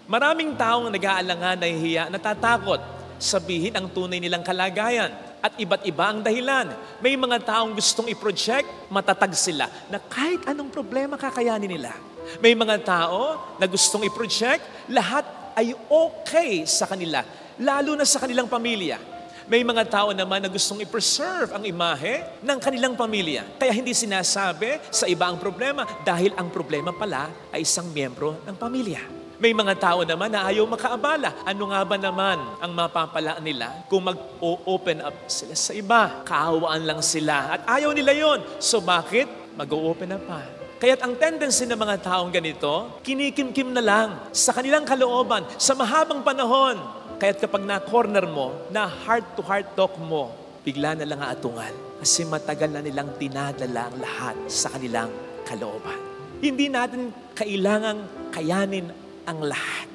Maraming taong nag-aalangan, nahihiya, natatakot sabihin ang tunay nilang kalagayan. At iba't iba ang dahilan. May mga taong gustong i-project, matatag sila, na kahit anong problema kakayanin nila. May mga tao na gustong i-project, lahat ay okay sa kanila, lalo na sa kanilang pamilya. May mga tao naman na gustong i-preserve ang imahe ng kanilang pamilya. Kaya hindi sinasabi sa iba ang problema dahil ang problema pala ay isang miyembro ng pamilya. May mga tao naman na ayaw makaabala. Ano nga ba naman ang mapapala nila kung mag-open up sila sa iba? Kaawaan lang sila at ayaw nila yon. So bakit? Mag-open up pa. Kaya't ang tendency ng mga taong ganito, kinikimkim na lang sa kanilang kalooban sa mahabang panahon. Kaya't kapag na-corner mo, na heart-to-heart talk mo, bigla na lang aatungal. Kasi matagal na nilang dinadala ang lahat sa kanilang kalooban. Hindi natin kailangang kayanin ang lahat.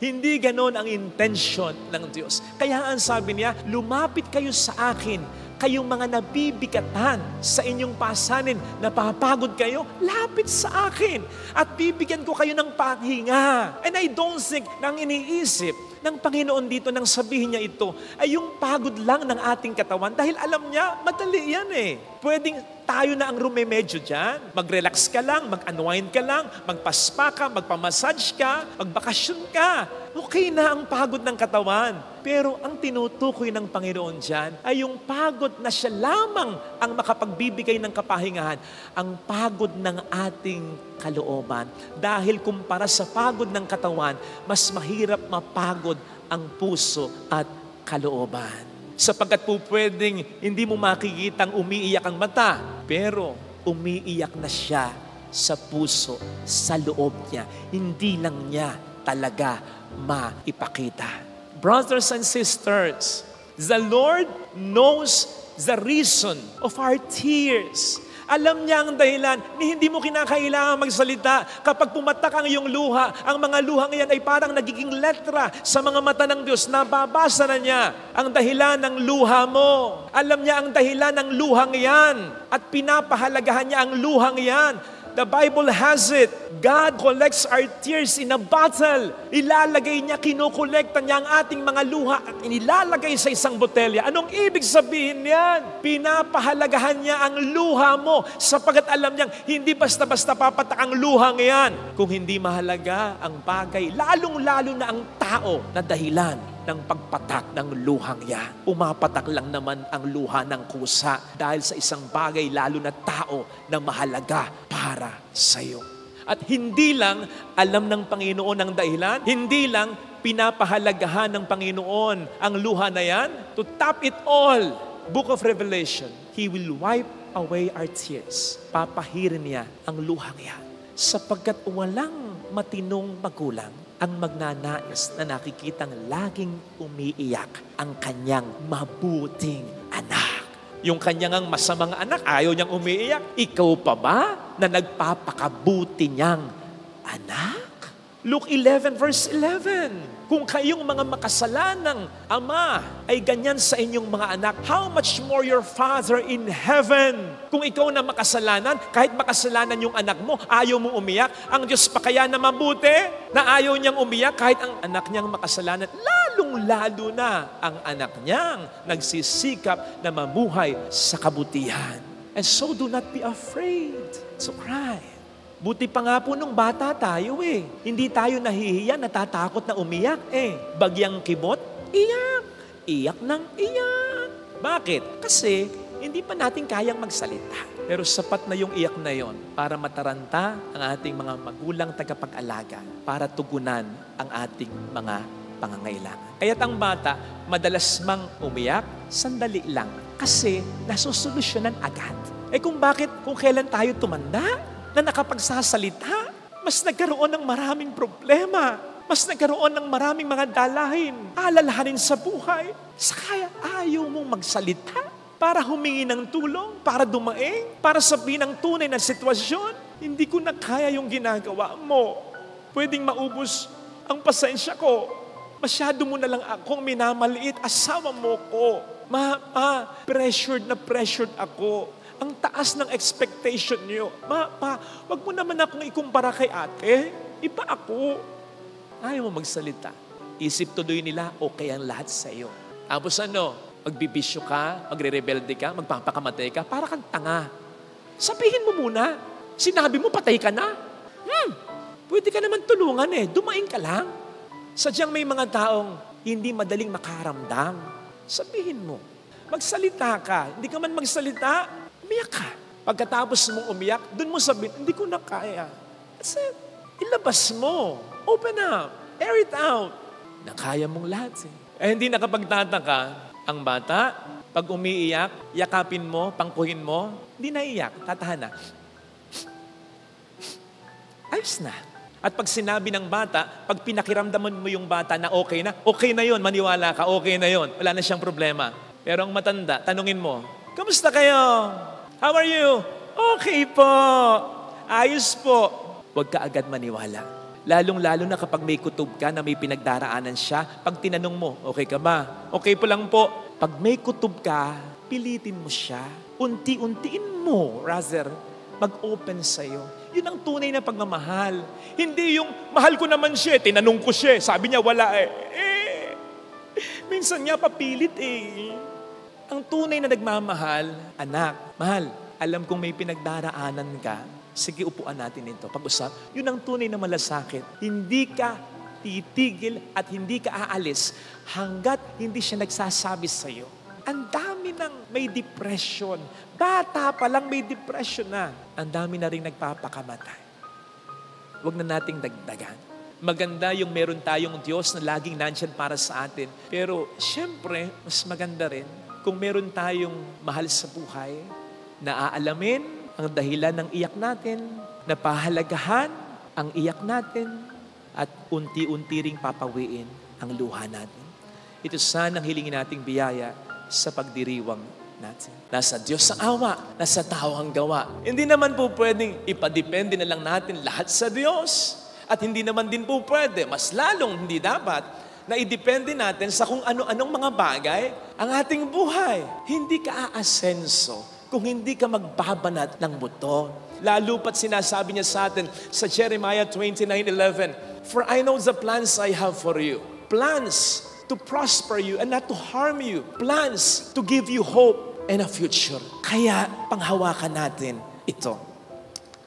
Hindi ganon ang intention ng Diyos. Kaya ang sabi niya, lumapit kayo sa akin, kayong mga nabibigatan sa inyong pasanin, napapagod kayo, lapit sa akin at bibigyan ko kayo ng pahinga. And I don't think nang iniisip ng Panginoon dito nang sabihin niya ito ay yung pagod lang ng ating katawan dahil alam niya, madali yan eh. Pwedeng tayo na ang rumemedyo dyan. Mag-relax ka lang, mag-unwind ka lang, magpaspa ka, magpamassage ka, magbakasyon ka. Okay na ang pagod ng katawan. Pero ang tinutukoy ng Panginoon dyan ay yung pagod na siya lamang ang makapagbibigay ng kapahingahan. Ang pagod ng ating kalooban. Dahil kumpara sa pagod ng katawan, mas mahirap mapagod ang puso at kalooban. Sapagkat po pwedeng hindi mo makikitang umiiyak ang mata, pero umiiyak na siya sa puso, sa loob niya. Hindi lang niya talaga maipakita. Brothers and sisters, the Lord knows the reason of our tears. Alam niya ang dahilan ni hindi mo kinakailangan magsalita. Kapag pumatak ang iyong luha, ang mga luhang iyan ay parang nagiging letra sa mga mata ng Diyos. Nababasa na niya ang dahilan ng luha mo. Alam niya ang dahilan ng luhang iyan at pinapahalagahan niya ang luhang iyan. The Bible has it. God collects our tears in a bottle. Ilalagay niya, kinukolekta niya ang ating mga luha at inilalagay sa isang botelya. Anong ibig sabihin niyan? Pinapahalagahan niya ang luha mo sapagat alam niyang hindi basta-basta papatak ang luhang iyan. Kung hindi mahalaga ang bagay, lalong-lalo na ang tao na dahilan ng pagpatak ng luhang yan. Umapatak lang naman ang luha ng kusa dahil sa isang bagay lalo na tao na mahalaga para sa iyo. At hindi lang alam ng Panginoon ang dahilan, hindi lang pinapahalagahan ng Panginoon ang luha na yan. To top it all, Book of Revelation, He will wipe away our tears. Papahirin niya ang luhang yan. Sapagkat walang matinong magulang ang magnanais na nakikitang laging umiiyak ang kanyang mabuting anak. Yung kanyang ang masamang anak, ayaw niyang umiiyak. Ikaw pa ba na nagpapakabuti niyang anak? Luke 11 verse 11. Kung kayong mga makasalanang ama ay ganyan sa inyong mga anak, how much more your Father in heaven? Kung ikaw na makasalanan, kahit makasalanan yung anak mo, ayaw mo umiyak, ang Diyos pa kaya na mabuti, na ayaw niyang umiyak kahit ang anak niyang makasalanan, lalong-lalo na ang anak niyang nagsisikap na mamuhay sa kabutihan. And so do not be afraid to cry. Buti pa nga po nung bata tayo eh. Hindi tayo nahihiya, natatakot na umiyak eh. Bagyang kibot, iyak. Iyak ng iyak. Bakit? Kasi hindi pa natin kayang magsalita. Pero sapat na yung iyak na yon para mataranta ang ating mga magulang tagapag-alaga, para tugunan ang ating mga pangangailangan. Kaya't ang bata, madalas mang umiyak, sandali lang. Kasi nasusolusyonan agad. Eh kung bakit, kung kailan tayo tumanda, na nakapagsasalita, mas nagkaroon ng maraming problema. Mas nagkaroon ng maraming mga dalahin, alalahanin sa buhay. Kaya ayaw mong magsalita para humingi ng tulong, para dumaing, para sabihin ang tunay na sitwasyon. Hindi ko na kaya yung ginagawa mo. Pwedeng maubos ang pasensya ko. Masyado mo na lang akong minamaliit. Asawa mo ko. Pressured na pressured ako. Ang taas ng expectation niyo. Wag mo naman akong ikumpara kay ate. Iba ako. Ayaw mo magsalita. Isip tuloy nila, okay ang lahat sa iyo. Tapos magbibisyo ka, magre-rebelde ka, magpapakamatay ka, para kang tanga. Sabihin mo muna. Sinabi mo, patay ka na. Pwede ka naman tulungan dumain ka lang. Sadyang may mga taong hindi madaling makaramdam. Sabihin mo. Magsalita ka. Hindi ka man magsalita, umiyak ka. Pagkatapos mong umiyak, dun mo sabihin, hindi ko na kaya. That's it. Ilabas mo. Open up. Air it out. Nakaya mong lahat hindi nakapagtataka ang bata. Pag umiiyak, yakapin mo, pangkuhin mo, hindi naiyak, tatahan na. Ayos na. At pag sinabi ng bata, pag pinakiramdaman mo yung bata na okay na yun, maniwala ka, okay na yun. Wala na siyang problema. Pero ang matanda, tanungin mo, kamusta kayo? How are you? Okay po. Ayos po. Huwag ka agad maniwala. Lalong-lalo na kapag may kutob ka na may pinagdaraanan siya, pag tinanong mo, okay ka ba? Okay po lang po. Pag may kutob ka, pilitin mo siya. Unti-untiin mo, rather, mag-open sa'yo. Yun ang tunay na pagmamahal. Hindi yung, mahal ko naman siya, tinanong ko siya, sabi niya wala minsan niya papilit Ang tunay na nagmamahal, anak, mahal, alam kong may pinagdaraanan ka, sige upuan natin ito, pag-usap, yun ang tunay na malasakit. Hindi ka titigil at hindi ka aalis hanggat hindi siya nagsasabi sa'yo. Ang dami ng may depression. Bata pa lang may depression na. Ang dami na rin nagpapakamatay. Huwag na nating dagdagan. Maganda yung meron tayong Diyos na laging nandyan para sa atin. Pero siyempre, mas maganda rin kung meron tayong mahal sa buhay na aalamin ang dahilan ng iyak natin, na pahalagahan ang iyak natin, at unti-unti ring papawiin ang luha natin. Ito sana ang hilingin nating biyaya sa pagdiriwang natin. Nasa Diyos ang awa, nasa tao ang gawa. Hindi naman po pwedeng ipadepende na lang natin lahat sa Diyos. At hindi naman din po pwede, mas lalong hindi dapat, na idepende natin sa kung ano-anong mga bagay ang ating buhay. Hindi ka aasenso kung hindi ka magbabanat ng buto. Lalo pat sinasabi niya sa atin sa Jeremiah 29:11, "For I know the plans I have for you. Plans to prosper you and not to harm you. Plans to give you hope and a future." Kaya panghawakan natin ito.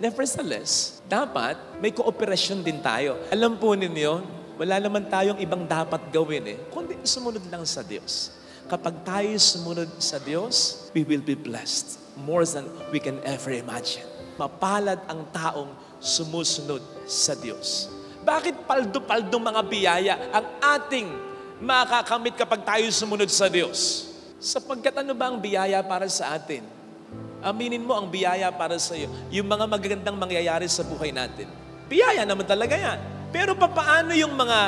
Nevertheless, dapat may kooperasyon din tayo. Alam po ninyo, wala naman tayong ibang dapat gawin kundi sumunod lang sa Diyos. Kapag tayo sumunod sa Diyos, we will be blessed more than we can ever imagine. Mapalad ang taong sumusunod sa Diyos. Bakit paldo-paldong mga biyaya ang ating makakamit kapag tayo sumunod sa Diyos? Sapagkat ano ba ang biyaya para sa atin? Aminin mo ang biyaya para sa iyo. Yung mga magagandang mangyayari sa buhay natin. Biyaya naman talaga yan. Pero papaano yung mga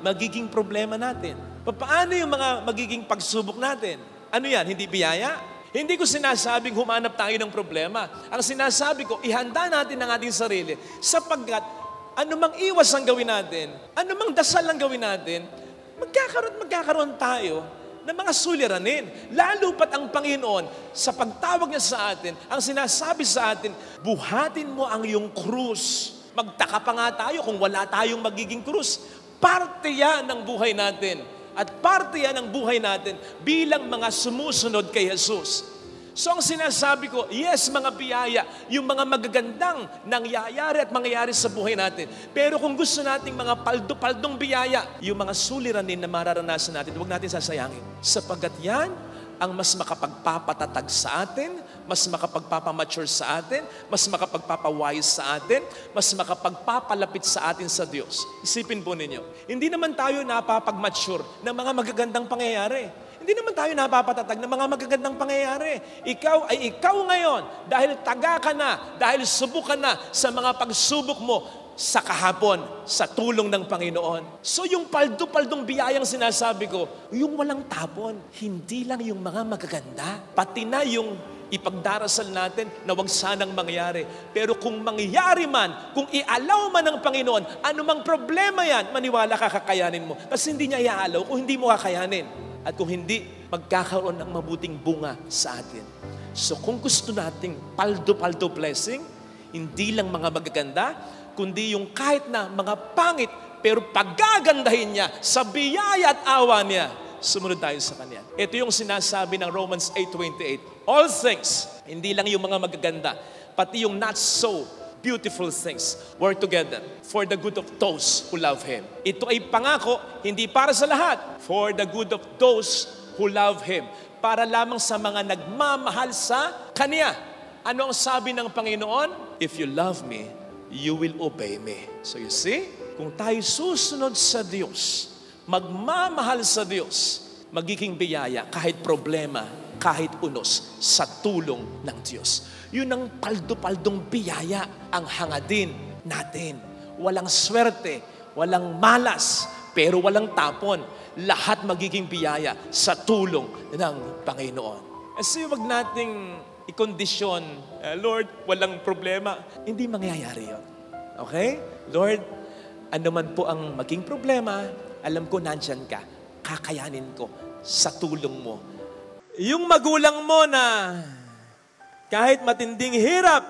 magiging problema natin? Papaano yung mga magiging pagsubok natin? Ano yan? Hindi biyaya? Hindi ko sinasabing humanap tayo ng problema. Ang sinasabi ko, ihanda natin ang ating sarili sapagkat anumang iwas ang gawin natin, anumang dasal ang gawin natin, magkakaroon tayo ng mga suliranin. Lalo pat ang Panginoon, sa pagtawag niya sa atin, ang sinasabi sa atin, buhatin mo ang iyong krus. Magtaka pa nga tayo kung wala tayong magiging krus. Parte yan ng buhay natin. At parte yan ng buhay natin bilang mga sumusunod kay Jesus. So ang sinasabi ko, yes, mga biyaya, yung mga magagandang nangyayari at mangyayari sa buhay natin. Pero kung gusto nating mga paldo-paldong biyaya, yung mga suliranin na mararanasan natin, huwag natin sasayangin. Sapagkat yan ang mas makapagpapatatag sa atin, mas makapagpapamature sa atin, mas makapagpapawise sa atin, mas makapagpapalapit sa atin sa Diyos. Isipin po ninyo, hindi naman tayo napapagmature ng mga magagandang pangyayari. Hindi naman tayo napapatatag ng mga magagandang pangyayari. Ikaw ay ikaw ngayon dahil taga ka na, dahil subok ka na sa mga pagsubok mo sa kahapon, sa tulong ng Panginoon. So yung paldo-paldong biyayang sinasabi ko, yung walang tapon, hindi lang yung mga magaganda, pati na yung ipagdarasal natin na wag sanang mangyari. Pero kung mangyari man, kung i-allow man ng Panginoon, anumang problema yan, maniwala ka, kakayanin mo. Kasi hindi niya i-allow kung hindi mo kakayanin. At kung hindi, magkakaroon ng mabuting bunga sa atin. So kung gusto nating paldo-paldo blessing, hindi lang mga magaganda, kundi yung kahit na mga pangit pero paggagandahin niya sa biyaya at awa niya, sumunod tayo sa Kanya. Ito yung sinasabi ng Romans 8:28. All things, hindi lang yung mga magaganda, pati yung not so beautiful things work together for the good of those who love Him. Ito ay pangako, hindi para sa lahat. For the good of those who love Him. Para lamang sa mga nagmamahal sa Kanya. Ano ang sabi ng Panginoon? If you love me, you will obey me. So you see, kung tayo susunod sa Diyos, magmamahal sa Diyos, magiging biyaya kahit problema, kahit unos sa tulong ng Diyos. Yun ang paldo-paldong biyaya ang hangadin natin. Walang swerte, walang malas, pero walang tapon. Lahat magiging biyaya sa tulong ng Panginoon. Kasi wag nating ikondisyon, Lord, walang problema. Hindi mangyayari yun. Okay? Lord, ano man po ang maging problema, alam ko nandyan ka. Kakayanin ko sa tulong mo. Yung magulang mo na kahit matinding hirap,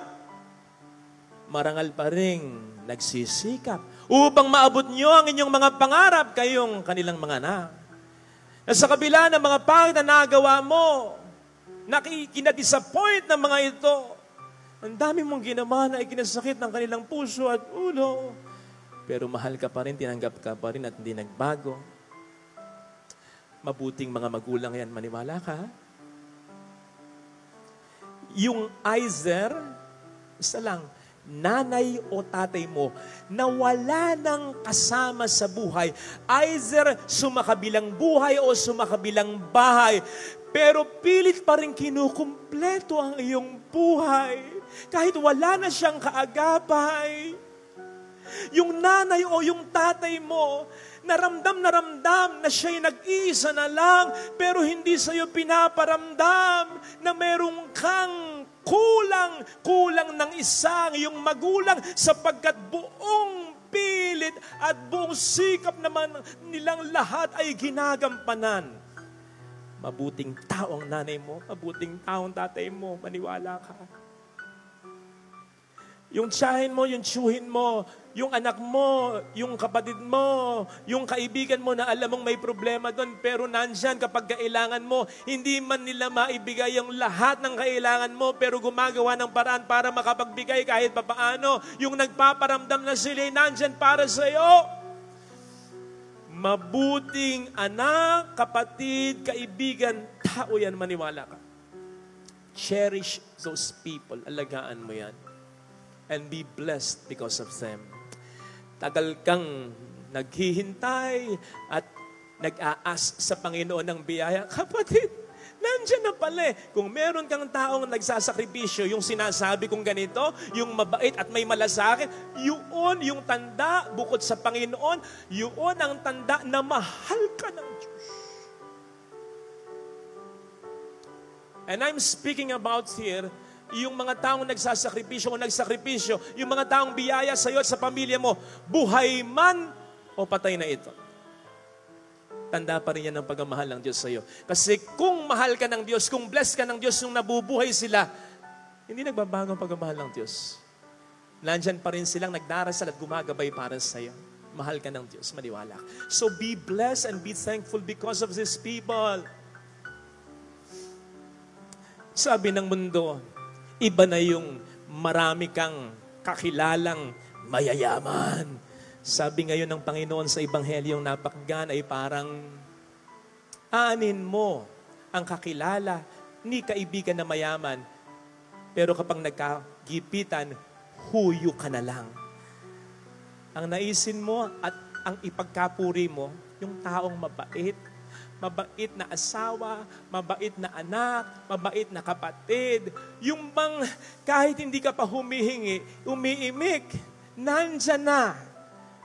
marangal pa rin nagsisikap upang maabot nyo ang inyong mga pangarap kayong kanilang mga anak. Na sa kabila ng mga pangit na nagawa mo, kinadisappoint ng mga ito, ang dami mong ginawa na ikinasakit ng kanilang puso at ulo. Pero mahal ka pa rin, tinanggap ka pa rin at hindi nagbago. Mabuting mga magulang yan, maniwala ka. Yung Aizer, isa lang, nanay o tatay mo na wala nang kasama sa buhay, either sumakabilang buhay o sumakabilang bahay, pero pilit pa rin kinukumpleto ang iyong buhay kahit wala na siyang kaagapay. Yung nanay o yung tatay mo, naramdam na siya'y nag-iisa na lang, pero hindi sa'yo pinaparamdam na merong kang kulang ng isang iyong magulang sapagkat buong pilit at buong sikap naman nilang lahat ay ginagampanan. Mabuting tao ang nanay mo, mabuting tao ang tatay mo, maniwala ka. Yung tiyahin mo, yung tiyuhin mo, yung anak mo, yung kapatid mo, yung kaibigan mo na alam mong may problema doon, pero nandyan kapag kailangan mo, hindi man nila maibigay yung lahat ng kailangan mo, pero gumagawa ng paraan para makapagbigay kahit papaano. Yung nagpaparamdam na sila, nandyan para sa iyo. Mabuting anak, kapatid, kaibigan, tao yan, maniwala ka. Cherish those people, alagaan mo yan. And be blessed because of them. Tagal kang naghihintay at nag-aas sa Panginoon ng biyaya. Kapatid, nandiyan na pala eh. Kung meron kang taong nagsasakripisyo, yung sinasabi kong ganito, yung mabait at may malasakit, yun yung tanda bukod sa Panginoon, yun ang tanda na mahal ka ng Diyos. And I'm speaking about here, yung mga taong nagsasakripisyo o nagsakripisyo, yung mga taong biyaya sa iyo at sa pamilya mo, buhay man o patay na ito. Tanda pa rin yan ang pagmamahal ng Diyos sa iyo. Kasi kung mahal ka ng Diyos, kung blessed ka ng Diyos, nung nabubuhay sila, hindi nagbabago ang pagmamahal ng Diyos. Nandyan pa rin silang nagdarasal at gumagabay para sa iyo. Mahal ka ng Diyos, maniwala. So be blessed and be thankful because of these people. Sabi ng mundo, iba na yung marami kang kakilalang mayayaman. Sabi ngayon ng Panginoon sa Ebanghelyong napakinggan ay parang aanin mo ang kakilala ni kaibigan na mayaman. Pero kapag nagkagipitan, huyo ka na lang. Ang naisin mo at ang ipagkapuri mo, yung taong mabait, mabait na asawa, mabait na anak, mabait na kapatid. Yung bang kahit hindi ka pa humihingi, umiimik, nandyan na,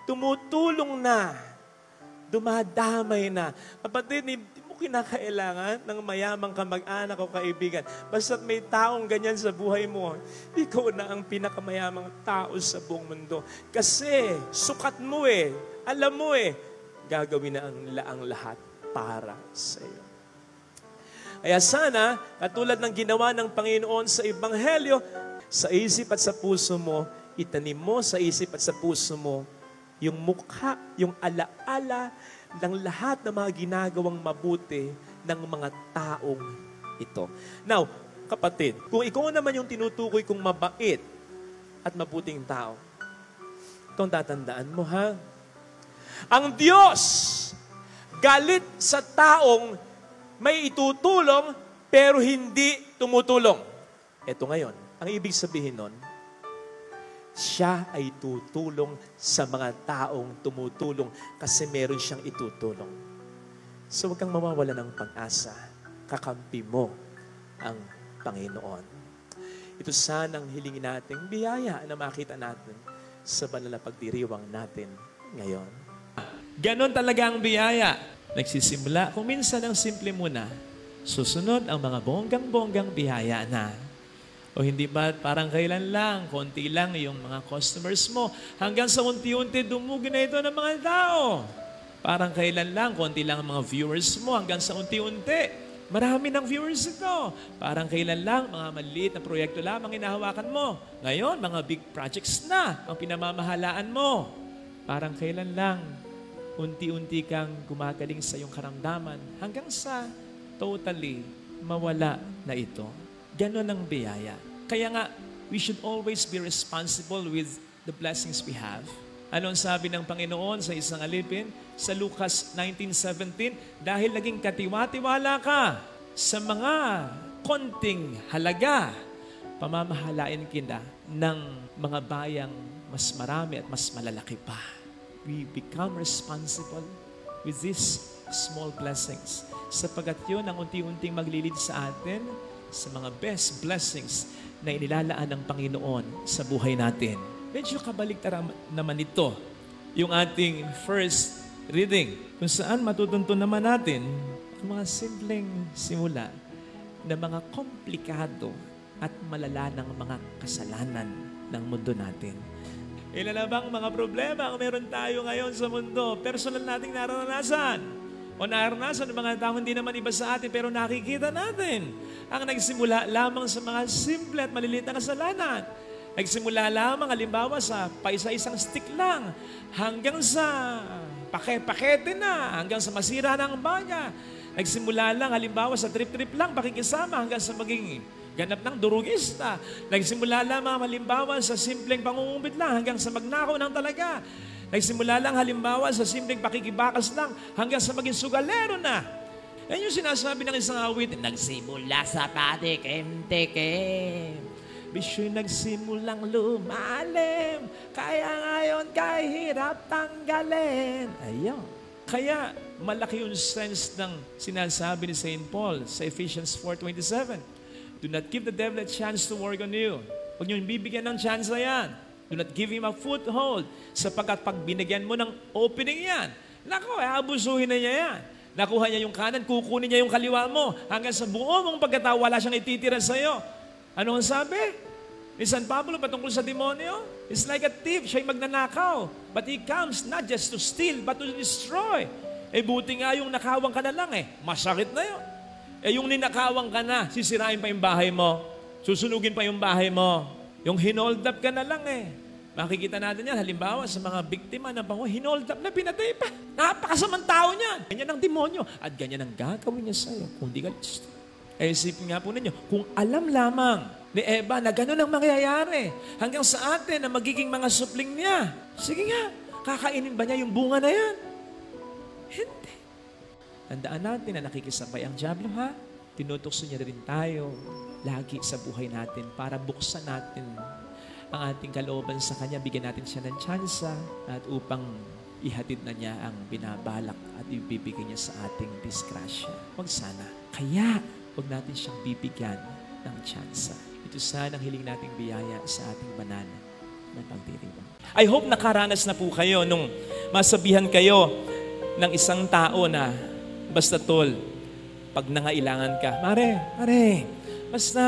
tumutulong na, dumadamay na. Kapatid, hindi mo kinakailangan ng mayamang kamag-anak o kaibigan. Basta't may taong ganyan sa buhay mo, ikaw na ang pinakamayamang tao sa buong mundo. Kasi sukat mo alam mo gagawin na ang lahat para sa iyo. Kaya sana, katulad ng ginawa ng Panginoon sa Ebanghelyo, sa isip at sa puso mo, itanim mo sa isip at sa puso mo yung mukha, yung alaala ng lahat ng mga ginagawang mabuti ng mga taong ito. Now, kapatid, kung ikaw naman yung tinutukoy kong mabait at mabuting tao, itong tatandaan mo, ha? Ang Diyos, galit sa taong may itutulong pero hindi tumutulong. Ito ngayon, ang ibig sabihin nun, siya ay tutulong sa mga taong tumutulong kasi meron siyang itutulong. So huwag kang mawawala ng pag-asa. Kakampi mo ang Panginoon. Ito sanang hilingin natin, biyaya na makita natin sa banal na pagdiriwang natin ngayon. Ganon talaga ang biyaya. Nagsisimula, kung minsan ang simple muna, susunod ang mga bonggang-bonggang biyaya na. O hindi ba parang kailan lang, konti lang yung mga customers mo, hanggang sa unti-unti dumugi na ito ng mga tao. Parang kailan lang, konti lang ang mga viewers mo, hanggang sa unti-unti, marami ng viewers ito. Parang kailan lang, mga maliit na proyekto lamang hinahawakan mo. Ngayon, mga big projects na ang pinamamahalaan mo. Parang kailan lang, unti-unti kang gumagaling sa iyong karamdaman, hanggang sa totally mawala na ito. Ganon ang biyaya. Kaya nga, we should always be responsible with the blessings we have. Ano ang sabi ng Panginoon sa isang alipin? Sa Lucas 19:17, dahil naging katiwa-tiwala ka sa mga konting halaga, pamamahalain kita ng mga bayang mas marami at mas malalaki pa. We become responsible with these small blessings. Sapagat yun ang unti-unting maglilid sa atin sa mga best blessings na inilalaan ng Panginoon sa buhay natin. Medyo kabaligtaran naman ito, yung ating first reading, kung saan matutunto naman natin ang mga simpleng simula na mga komplikado at malala ng mga kasalanan ng mundo natin. Ilan na bang mga problema ang meron tayo ngayon sa mundo? Personal nating naranasan. O naranasan ng mga tao hindi naman iba sa atin pero nakikita natin. Ang nagsimula lamang sa mga simple at maliliit na kasalanan. Nagsimula lamang halimbawa sa paisa-isang stick lang hanggang sa pakete na, hanggang sa masira ng baga. Nagsimula lang halimbawa sa trip-trip lang, pakikisama hanggang sa maging ganap ng durugista. Nagsimula lamang halimbawa sa simpleng pangungupit lang hanggang sa magnakaw ng talaga. Nagsimula lang halimbawa sa simpleng pakikibakas lang hanggang sa maging sugalero na. Yan yung sinasabi ng isang awit, nagsimula sa patikim-tikim, bisyo'y nagsimulang lumalim, kaya ngayon kahirap tanggalin. Ayun. Kaya malaki yung sense ng sinasabi ni St. Paul sa Ephesians 4:27. Do not give the devil a chance to work on you. Huwag niyong bibigyan ng chance na yan. Do not give him a foothold. Sapagkat pag binigyan mo ng opening yan, nako, abusuhin na niya yan. Nakuha niya yung kanan, kukunin niya yung kaliwa mo. Hanggang sa buo mong pagkatao, wala siyang ititira sa'yo. Ano ang sabi ni San Pablo patungkol sa demonyo? It's like a thief, siya'y magnanakaw. But he comes not just to steal, but to destroy. Eh buti nga yung nakawang ka na lang masakit na yun. Eh yung ninakawang ka na, sisirain pa yung bahay mo. Susunugin pa yung bahay mo. Yung hinold up ka na lang Makikita natin yan, halimbawa sa mga biktima ng bango, hinold up na pinatay pa. Napakasamang tao niyan. Ganyan ang demonyo. At ganyan ang gagawin niya sa'yo kung di ka gusto. Isipin nga po ninyo, kung alam lamang ni Eva na gano'n ang mangyayari hanggang sa atin na magiging mga supling niya, sige nga, kakainin ba niya yung bunga na yan? Hindi. Tandaan natin na nakikisabay ang dyablo, ha? Tinutokso niya rin tayo lagi sa buhay natin para buksan natin ang ating kalooban sa Kanya, bigyan natin siya ng tsansa at upang ihatid na niya ang binabalak at ibibigay niya sa ating disgrasya. Huwag sana. Kaya, huwag natin siyang bibigyan ng tsansa. Ito sana ang hiling nating biyaya sa ating banal na pagdiriwang. I hope nakaranas na po kayo nung masabihan kayo ng isang tao na, basta tol, pag nangailangan ka, Mare, basta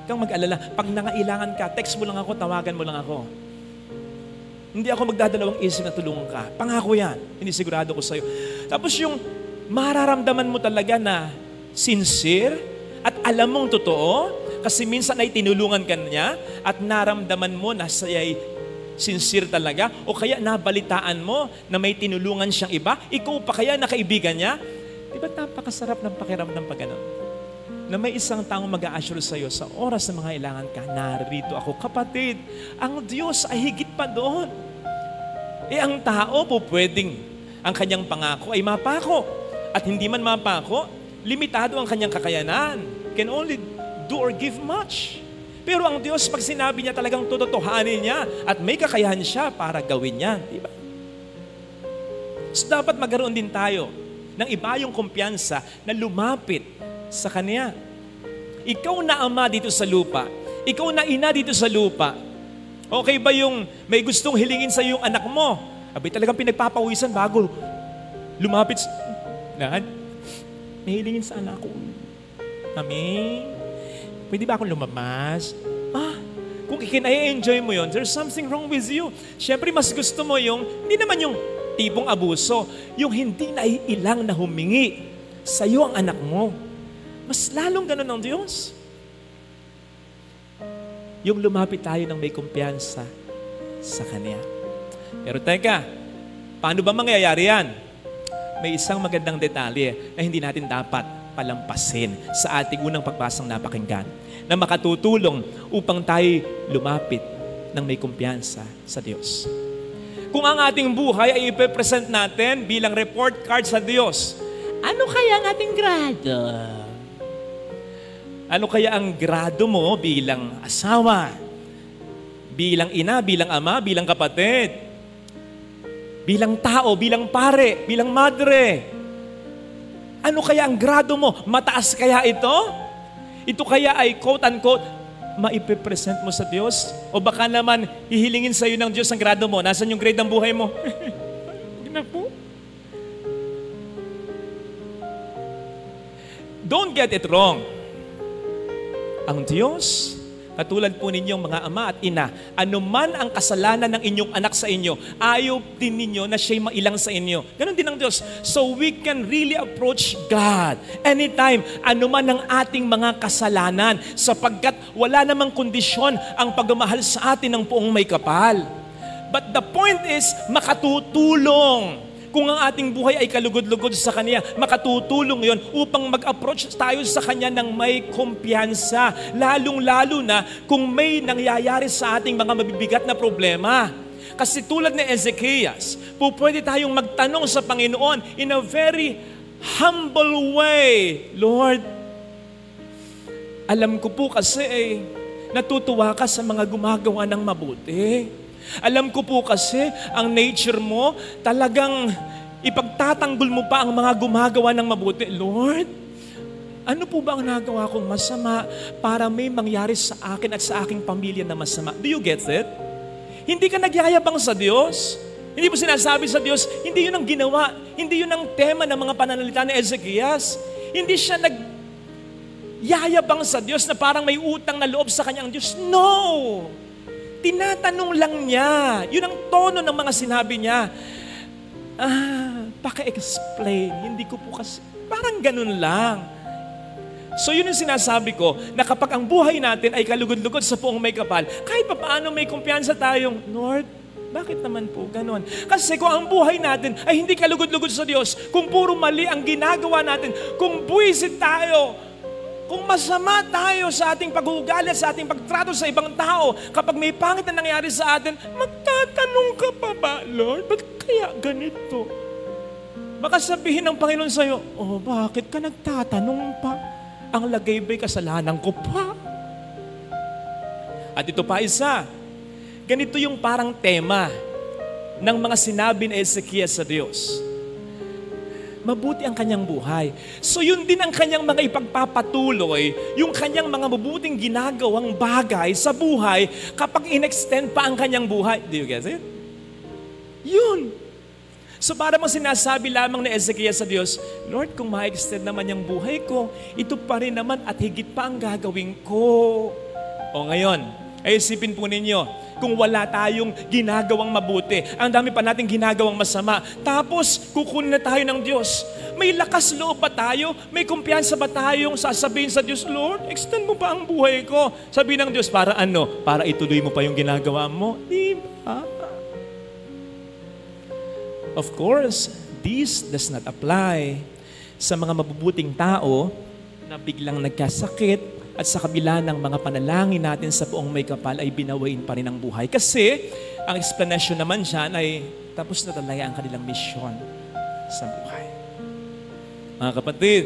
kang mag-alala. Pag nangailangan ka, text mo lang ako, tawagan mo lang ako. Hindi ako magdadalawang isip na tulungan ka. Pangako yan. Hindi sigurado ko sa'yo. Tapos yung mararamdaman mo talaga na sincere at alam mong totoo, kasi minsan ay tinulungan ka niya at naramdaman mo na siya'y Sincere talaga? O kaya nabalitaan mo na may tinulungan siyang iba? Ikaw pa kaya na kaibigan niya? Di ba napakasarap ng pakiramdam pag ganun? Na may isang taong mag-a-assure sa iyo sa oras na mga kailangan ka, narito ako. Kapatid, ang Diyos ay higit pa doon. Ang tao po pwedeng ang kanyang pangako ay mapako. At hindi man mapako, limitado ang kanyang kakayanan. Can only do or give much. Pero ang Diyos, pag sinabi niya talagang tototohanin niya at may kakayahan siya para gawin niya. Diba? So dapat magkaroon din tayo ng iba yung kumpiyansa na lumapit sa Kanya. Ikaw na ama dito sa lupa. Ikaw na ina dito sa lupa. Okay ba yung may gustong hilingin sa yung anak mo? Abay talagang pinagpapawisan bago lumapit. Dad, may hilingin sa anak ko. Mami, pwede ba akong lumabas? Kung ikinai-enjoy mo yon, there's something wrong with you. Siyempre, mas gusto mo yung, hindi naman yung tipong abuso, yung hindi naiilang na humingi sa iyo ang anak mo. Mas lalong ganun ng Diyos. Yung lumapit tayo ng may kumpiyansa sa Kanya. Pero teka, paano ba mangyayari yan? May isang magandang detalye na hindi natin dapat palampasin sa ating unang pagbasang napakinggan na makatutulong upang tayo lumapit ng may kumpiyansa sa Diyos. Kung ang ating buhay ay ipepresent natin bilang report card sa Diyos, ano kaya ang ating grado? Ano kaya ang grado mo bilang asawa, bilang ina, bilang ama, bilang kapatid, bilang tao, bilang pare, bilang madre? Ano kaya ang grado mo? Mataas kaya ito? Ito kaya ay quote-unquote, maipipresent mo sa Diyos? O baka naman hihilingin sa iyo ng Diyos ang grado mo? Nasaan yung grade ng buhay mo? Hindi po. Don't get it wrong. Ang Diyos, katulad po ninyong mga ama at ina, anuman ang kasalanan ng inyong anak sa inyo, ayaw din ninyo na siya'y mailang sa inyo. Ganon din ang Diyos. So we can really approach God anytime, anuman ang ating mga kasalanan, sapagkat wala namang kondisyon ang pagmamahal sa atin ng Poong May Kapal. But the point is, makatutulong. Kung ang ating buhay ay kalugod-lugod sa Kanya, makatutulong yon upang mag-approach tayo sa Kanya ng may kumpiyansa. Lalong-lalo na kung may nangyayari sa ating mga mabibigat na problema. Kasi tulad ni Ezekias, pwede tayong magtanong sa Panginoon in a very humble way. Lord, alam ko po kasi natutuwa ka sa mga gumagawa ng mabuti. Alam ko po kasi, ang nature mo, talagang ipagtatanggol mo pa ang mga gumagawa ng mabuti. Lord, ano po ba ang nagawa kong masama para may mangyari sa akin at sa aking pamilya na masama? Do you get it? Hindi ka nagyayabang sa Diyos. Hindi mo sinasabi sa Diyos, hindi yun ang ginawa. Hindi yun ang tema ng mga pananalita ni Ezekias. Hindi siya nagyayabang sa Diyos na parang may utang na loob sa kanyang Diyos. No! Tinatanong lang niya. Yun ang tono ng mga sinabi niya. Paka-explain. Hindi ko po kasi, parang ganun lang. So yun yung sinasabi ko, na kapag ang buhay natin ay kalugod-lugod sa Poong May Kapal, kahit pa paano may kumpiyansa tayong, Lord, bakit naman po ganun? Kasi kung ang buhay natin ay hindi kalugod-lugod sa Diyos, kung puro mali ang ginagawa natin, kung buwisit tayo, kung masama tayo sa ating pag-uugali, sa ating pagtrato sa ibang tao, kapag may pangit na nangyari sa atin, magtatanong ka pa ba, Lord? Ba't kaya ganito? Baka sabihin ng Panginoon sa'yo, bakit ka nagtatanong pa? Ang lagay ba'y kasalanan ko pa? At ito pa isa, ganito yung parang tema ng mga sinabi ni Ezekias sa Diyos. Mabuti ang kanyang buhay. So yun din ang kanyang mga ipagpapatuloy, yung kanyang mga mabuting ginagawang bagay sa buhay kapag in-extend pa ang kanyang buhay. Do you get it? Yun. So para mong sinasabi lamang ni Ezekias sa Diyos, Lord, kung ma-extend naman yung buhay ko, ito pa rin naman at higit pa ang gagawin ko. O ngayon, ay isipin po ninyo, kung wala tayong ginagawang mabuti, ang dami pa nating ginagawang masama, tapos kukunin na tayo ng Diyos, May lakas loob ba tayo? May kumpiyansa ba tayong sasabihin sa Diyos, Lord, extend mo pa ang buhay ko? Sabihin ng Diyos, para ano? Para ituloy mo pa yung ginagawa mo? Di ba? Of course, this does not apply sa mga mabubuting tao na biglang nagkasakit at sa kabila ng mga panalangin natin sa buong may kapal ay binawain pa rin ang buhay. Kasi ang explanation naman dyan ay tapos na talaga ang kanilang misyon sa buhay. Mga kapatid,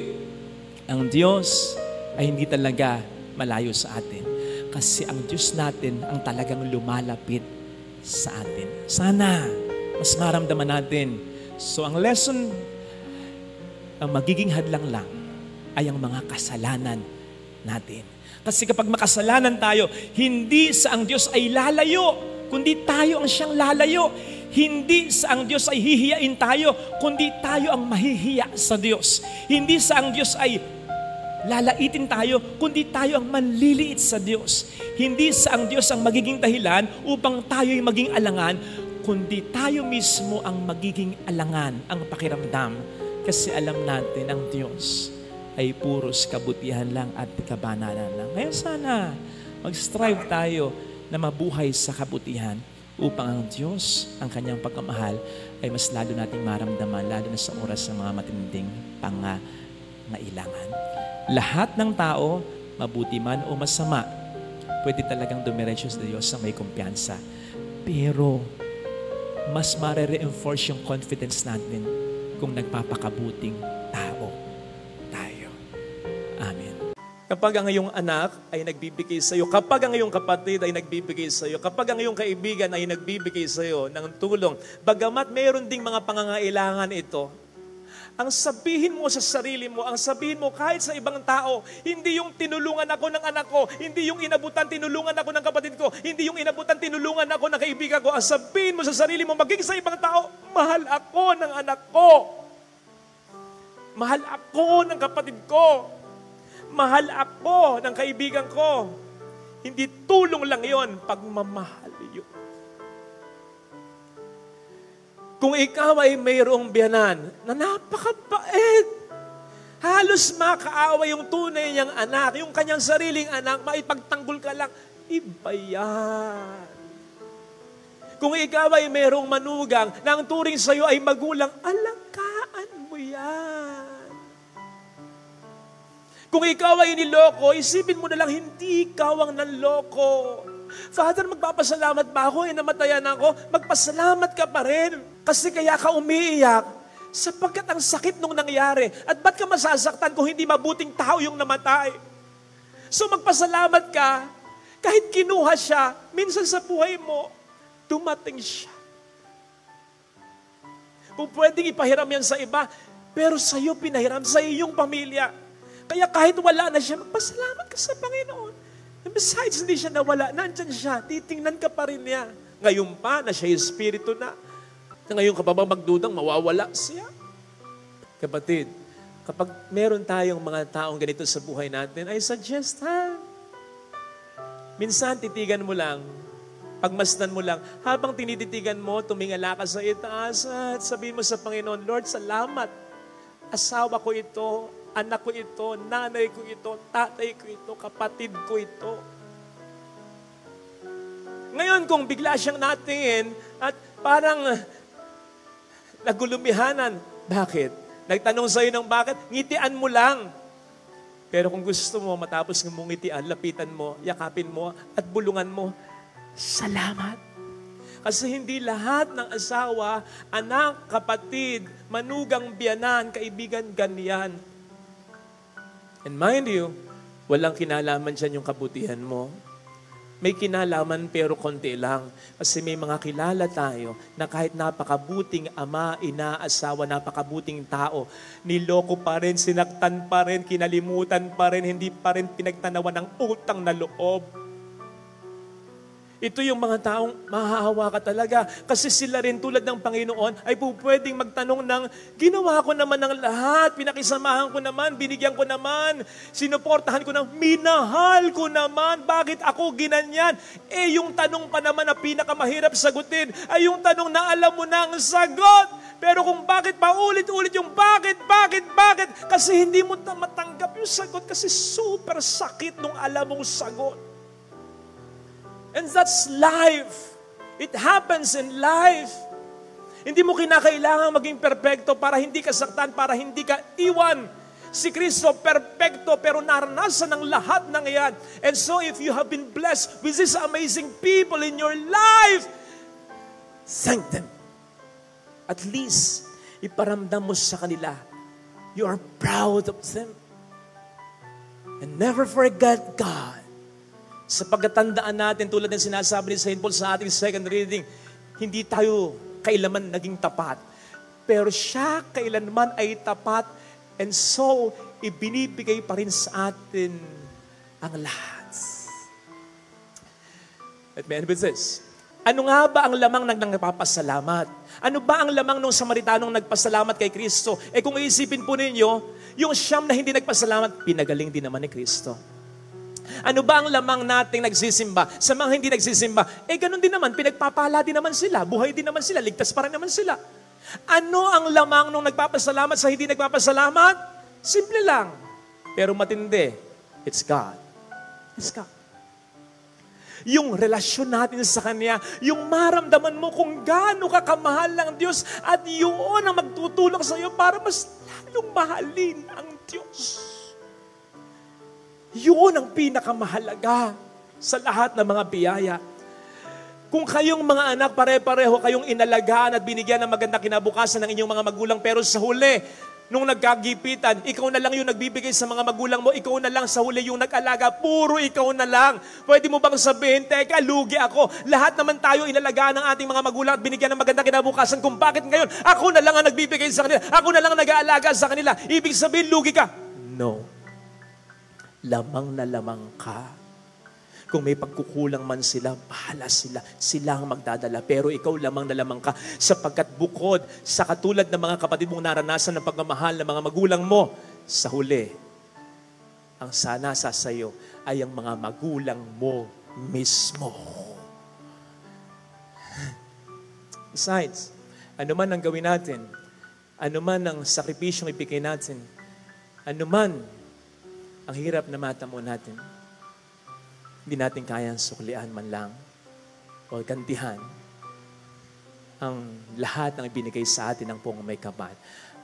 ang Diyos ay hindi talaga malayo sa atin. Kasi ang Diyos natin ang talagang lumalapit sa atin. Sana mas maramdaman natin. So ang lesson, ang magiging hadlang lang ay ang mga kasalanan natin. Kasi kapag makasalanan tayo, hindi sa ang Diyos ay lalayo, kundi tayo ang siyang lalayo. Hindi sa ang Diyos ay hihiyain tayo, kundi tayo ang mahihiya sa Diyos. Hindi sa ang Diyos ay lalaitin tayo, kundi tayo ang manliliit sa Diyos. Hindi sa ang Diyos ang magiging dahilan upang tayo'y maging alangan, kundi tayo mismo ang magiging alangan, ang pakiramdam. Kasi alam natin ang Diyos ay puros kabutihan lang at kabanalan lang. Kaya sana mag-strive tayo na mabuhay sa kabutihan upang ang Diyos, ang kanyang pagmamahal ay mas lalo nating maramdaman, lalo na sa oras ng mga matinding pangangailangan. Lahat ng tao, mabuti man o masama, pwede talagang dumiretso sa Diyos na may kumpiyansa. Pero mas mare-reinforce yung confidence natin kung nagpapakabuting tao tayo. Amen. Kapag ang iyong anak ay nagbibigay sa iyo, kapag ang iyong kapatid ay nagbibigay sa iyo, kapag ang iyong kaibigan ay nagbibigay sa iyo ng tulong, bagamat mayroon ding mga pangangailangan ito, ang sabihin mo sa sarili mo, ang sabihin mo kahit sa ibang tao, hindi yung tinulungan ako ng anak ko, hindi yung inabutan tinulungan ako ng kapatid ko, hindi yung inabutan tinulungan ako ng kaibigan ko. Ang sabihin mo sa sarili mo, maging sa ibang tao, mahal ako ng anak ko. Mahal ako ng kapatid ko. Mahal ako ng kaibigan ko. Hindi tulong lang yon, pagmamahal yun. Kung ikaw ay mayroong biyanan na napakabait, halos makaawa yung tunay niyang anak, yung kanyang sariling anak, maipagtanggol ka lang, iba yan. Kung ikaw ay mayroong manugang na ang turing sa iyo ay magulang, alagaan mo yan. Kung ikaw ay niloko, isipin mo na lang, hindi ikaw ang nanloko. Father, magpapasalamat ba ako? Namatayan ako? Magpasalamat ka pa rin. Kasi kaya ka umiiyak sapagkat ang sakit nung nangyari. At ba't ka masasaktan kung hindi mabuting tao yung namatay? So magpasalamat ka, kahit kinuha siya, minsan sa buhay mo, dumating siya. Kung pwedeng ipahiram yan sa iba, pero sa iyo pinahiram, sa iyong pamilya. Kaya kahit wala na siya, magpasalamat ka sa Panginoon. And besides, hindi siya nawala, nandyan siya, titingnan ka pa rin niya. Ngayon pa na siya yung espiritu na ngayon ka pa ba magdudang mawawala siya? Kapatid, kapag meron tayong mga taong ganito sa buhay natin, I suggest, minsan titigan mo lang, pagmasdan mo lang, habang tinititigan mo, tumingala ka sa itaas at sabihin mo sa Panginoon, Lord, salamat. Asawa ko ito, anak ko ito, nanay ko ito, tatay ko ito, kapatid ko ito. Ngayon, kung bigla siyang natingin at parang nagulumihanan. Bakit? Nagtanong sa'yo ng bakit? Ngitian mo lang. Pero kung gusto mo, matapos ng mong ngitian, lapitan mo, yakapin mo, at bulungan mo, salamat. Kasi hindi lahat ng asawa, anak, kapatid, manugang, biyanan, kaibigan, ganyan. And mind you, walang kinalaman dyan yung kabutihan mo. May kinalaman pero konti lang. Kasi may mga kilala tayo na kahit napakabuting ama, ina, asawa, napakabuting tao, niloko pa rin, sinaktan pa rin, kinalimutan pa rin, hindi pa rin pinagtanawan ng utang na loob. Ito yung mga taong mahahawa ka talaga. Kasi sila rin tulad ng Panginoon ay pwedeng magtanong ng, ginawa ko naman ng lahat, pinakisamahan ko naman, binigyan ko naman, sinuportahan ko naman, minahal ko naman, bakit ako ginanyan? Yung tanong pa naman na pinakamahirap sagutin ay yung tanong na alam mo na ang sagot. Pero kung bakit paulit-ulit yung bakit, kasi hindi mo matanggap yung sagot kasi super sakit nung alam mong sagot. And that's life. It happens in life. Hindi mo kinakailangan maging perpekto para hindi ka saktan, para hindi ka iwan. Si Kristo, perpekto, pero naranasan ng lahat ng iyan. And so if you have been blessed with these amazing people in your life, thank them. At least, iparamdam mo sa kanila, you are proud of them. And never forget God. Sa pagkatandaan natin, tulad ng sinasabi ni St. Paul sa ating second reading, hindi tayo kailanman naging tapat. Pero siya kailanman ay tapat, and so, ibinibigay pa rin sa atin ang lahat. Let me end with this. Ano nga ba ang lamang ng nagpapasalamat? Ano ba ang lamang ng Samaritanong nagpasalamat kay Kristo? Kung iisipin po ninyo, yung siyam na hindi nagpasalamat, pinagaling din naman ni Kristo. Ano ba ang lamang nating nagsisimba? Sa mga hindi nagsisimba, ganun din naman, pinagpapala din naman sila, buhay din naman sila, ligtas pa rin naman sila. Ano ang lamang nung nagpapasalamat sa hindi nagpapasalamat? Simple lang, pero matindi. It's God. It's God. Yung relasyon natin sa Kanya, yung maramdaman mo kung gaano ka kamahal ng Diyos at yun ang magtutulak sa iyo para mas lalong mahalin ang Diyos. Yun ang pinakamahalaga sa lahat ng mga biyaya. Kung kayong mga anak, pare-pareho kayong inalagaan at binigyan ng magandang kinabukasan ng inyong mga magulang, pero sa huli, nung nagkagipitan, ikaw na lang yung nagbibigay sa mga magulang mo, ikaw na lang sa huli yung nag-alaga, puro ikaw na lang. Pwede mo bang sabihin, teka, lugi ako. Lahat naman tayo inalagaan ng ating mga magulang at binigyan ng magandang kinabukasan. Kung bakit ngayon, ako na lang ang nagbibigay sa kanila, ako na lang ang nag-aalaga sa kanila. Ibig sabihin, lugi ka. No. Lamang na lamang ka. Kung may pagkukulang man sila, bahala sila. Sila ang magdadala. Pero ikaw lamang na lamang ka. Sapagkat bukod sa katulad ng mga kapatid mong naranasan ng pagmamahal ng mga magulang mo, sa huli, ang sana sa sayo ay ang mga magulang mo mismo. Besides, ano man ang gawin natin, ano man ang sakripisyong ibigay natin, ano man ang hirap na matamo natin, hindi natin kayang suklian man lang o gantihan ang lahat ng ibinigay sa atin ng Pong may kapal.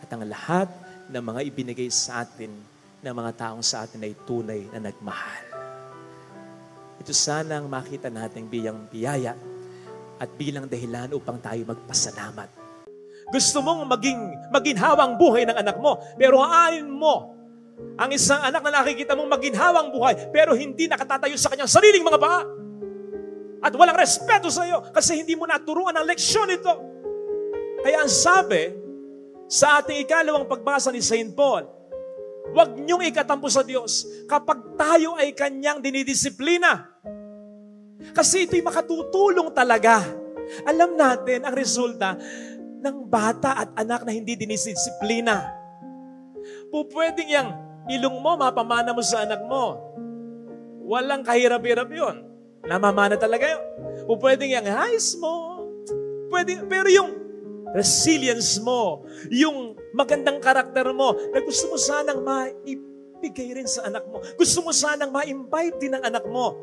At ang lahat ng mga ibinigay sa atin ng mga taong sa atin ay tunay na nagmahal. Ito sana ang makita natin bilang biyaya at bilang dahilan upang tayo magpasalamat. Gusto mong maginhawang buhay ng anak mo, pero haanin mo ang isang anak na nakikita mong maginhawang buhay, pero hindi nakatatayo sa kanyang sariling mga paa. At walang respeto sa iyo kasi hindi mo naturuan ang leksyon ito. Kaya ang sabi sa ating ikalawang pagbasa ni St. Paul, huwag niyong ikatampo sa Diyos kapag tayo ay kanyang dinidisiplina. Kasi ito'y makatutulong talaga. Alam natin ang resulta ng bata at anak na hindi dinidisiplina. Pwedeng yang ilong mo, mapamana mo sa anak mo. Walang kahirap-hirap yun. Namamana talaga yun. Pwedeng yung eyes mo. Pero yung resilience mo, yung magandang karakter mo, na gusto mo sanang maibigay rin sa anak mo. Gusto mo sanang ma-imbibe din ng anak mo.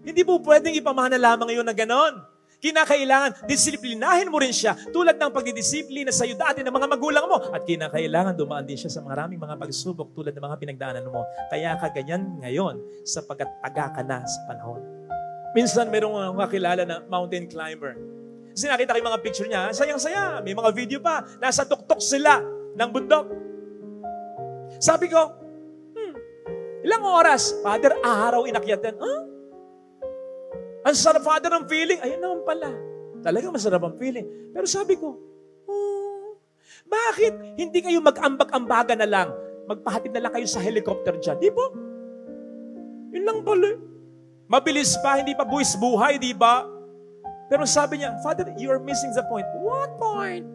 Hindi po pwedeng ipamana lamang yun na ganon. Kinakailangan, disiplinahin mo rin siya tulad ng pagdidisiplina sa iyo dati ng mga magulang mo. At kinakailangan dumaan din siya sa maraming mga pagsubok tulad ng mga pinagdaanan mo. Kaya ka ganyan ngayon sapagkat taga ka na sa panahon. Minsan mayroong kakilala na mountain climber. Kasi nakita ko yung mga picture niya, sayang-saya. May mga video pa. Nasa tuktok sila ng bundok. Sabi ko, ilang oras? Father, araw inakyat yan. Ang sarap, Father, ng feeling. Ayun naman pala. Talaga masarap ang feeling. Pero sabi ko, bakit hindi kayo mag-ambag-ambaga na lang? Magpahatid na lang kayo sa helicopter dyan. Di po? Yun lang pala. Mabilis pa, hindi pa buwis buhay, di ba? Pero sabi niya, Father, you're missing the point. What point?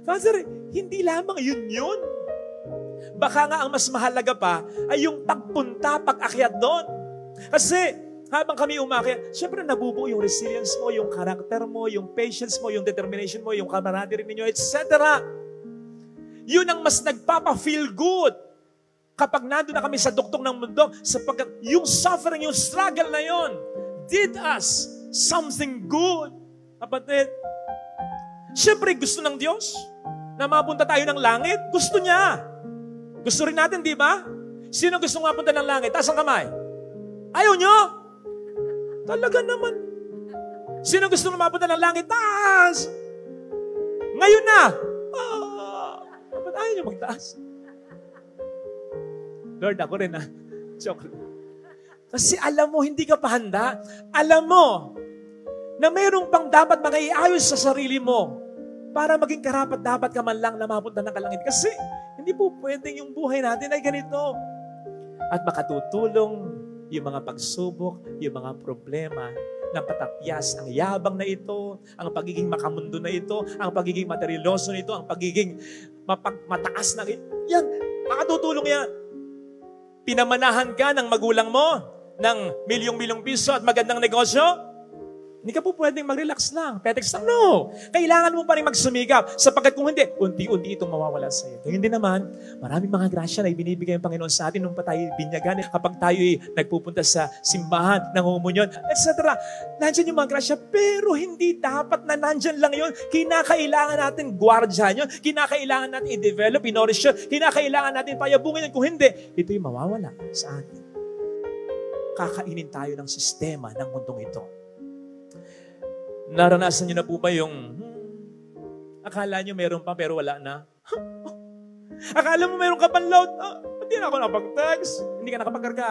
Father, hindi lamang yun. Baka nga ang mas mahalaga pa ay yung pagpunta, pag-akyat doon. Kasi habang kami umakyat, syempre nabubuo yung resilience mo, yung karakter mo, yung patience mo, yung determination mo, yung camaraderie ninyo, etc. Yun ang mas nagpapa-feel good kapag nandun na kami sa duktong ng mundo, sapagkat yung suffering, yung struggle na yon did us something good. Kapatid, syempre gusto ng Diyos na mapunta tayo ng langit. Gusto niya. Gusto rin natin, di ba? Sino gusto mapunta ng langit? Taas ang kamay. Ayaw nyo? Talaga naman. Sino gusto mapunta ng langit? Taas! Ngayon na! Ba't ayaw nyo magtaas? Lord, ako rin ha. Joke. Kasi alam mo, hindi ka pa handa. Alam mo, na mayroong pang dapat makaiayos sa sarili mo para maging karapat-dapat ka man lang na mapunta ng kalangit. Kasi hindi po pwedeng yung buhay natin ay ganito. At makatutulong yung mga pagsubok, yung mga problema ng patapyas, ang yabang na ito, ang pagiging makamundo na ito, ang pagiging materialoso na ito, ang pagiging mataas na ito. Yan, makatutulong yan. Pinamanahan ka ng magulang mo ng milyong-milyong piso at magandang negosyo? Hindi ka po pwedeng mag-relax lang. Petex lang. No. Kailangan mo pa rin magsumikap. Sapagkat kung hindi, unti-unti itong mawawala sa iyo. Ngayon din naman, maraming mga grasya na ibinibigay ng Panginoon sa atin nung pa tayo binyagan. Kapag tayo nagpupunta sa simbahan, nangungunyon, etc. Nandyan yung mga grasya, pero hindi dapat na nandyan lang yun. Kinakailangan natin gwardyahan yun. Kinakailangan natin i-develop, i-nourish yun. Kinakailangan natin payabungin yun. Kung hindi, ito yung mawawala sa atin. Kakainin tayo ng sistema ng mundong ito. Naranasan niyo na po ba yung akala niyo meron pa pero wala na? Akala mo meron ka pang load? Hindi na ako nakapag-text. Hindi ka nakapagkarga.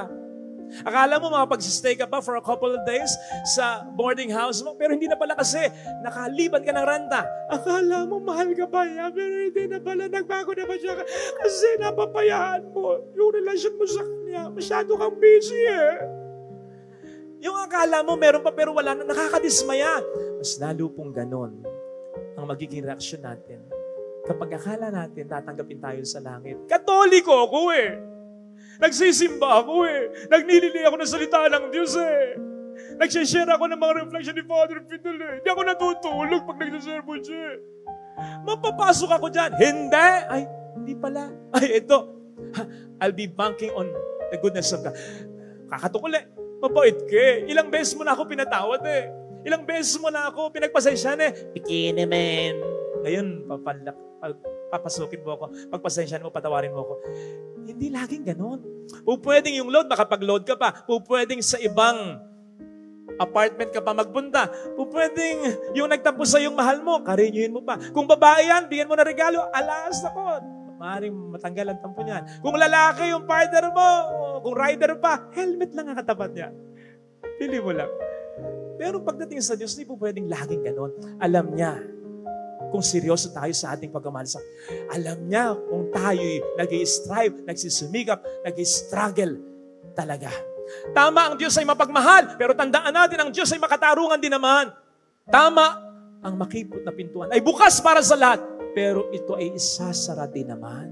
Akala mo makapag-stay ka pa for a couple of days sa boarding house mo, pero hindi na pala kasi nakaliban ka ng renta. Akala mo mahal ka pa niya, pero hindi na pala, nagbago na ba siya kasi napapayaan mo yung relasyon mo sa kanya. Masyado kang busy Yung akala mo meron pa pero wala na, nakakadismaya. Mas lalo pong ganon ang magiging reaksyon natin kapag akala natin tatanggapin tayo sa langit. Katoliko ako Nagsisimba ako Nagnilili ako ng salita ng Diyos Nagsishare ako ng mga reflection ni Father Fidel Hindi ako natutulog pag nagsasermon siya Mapapasok ako dyan. Hindi! Ay, hindi pala. Ay, ito. I'll be banking on the goodness of God. Kakatukul Mabait ka Ilang beses mo na ako pinatawad Ilang beses mo na ako pinagpasensyahan Bikini man. Ngayon, papasukin mo ako. Pagpasensyahan mo, patawarin mo ako. Hindi laging ganon. Pwedeng yung load, makapag-load ka pa. Pwedeng sa ibang apartment ka pa magpunta. Pwedeng yung nagtampo sa yung mahal mo, karinyuhin mo pa. Kung babae yan, bigyan mo na regalo, alas ako. Maaaring matanggal ang tampo niyan. Kung lalaki yung partner mo, kung rider pa, helmet lang ang katapat niya. Pili mo lang. Pero pagdating sa Diyos, hindi po pwedeng laging ganon. Alam niya kung seryoso tayo sa ating pagmamahal sa Alam niya kung tayo'y nag-i-strive, nagsusumikap, nag-i-struggle talaga. Tama, ang Diyos ay mapagmahal, pero tandaan natin, ang Diyos ay makatarungan din naman. Tama, ang makipot na pintuan ay bukas para sa lahat, pero ito ay isasara din naman.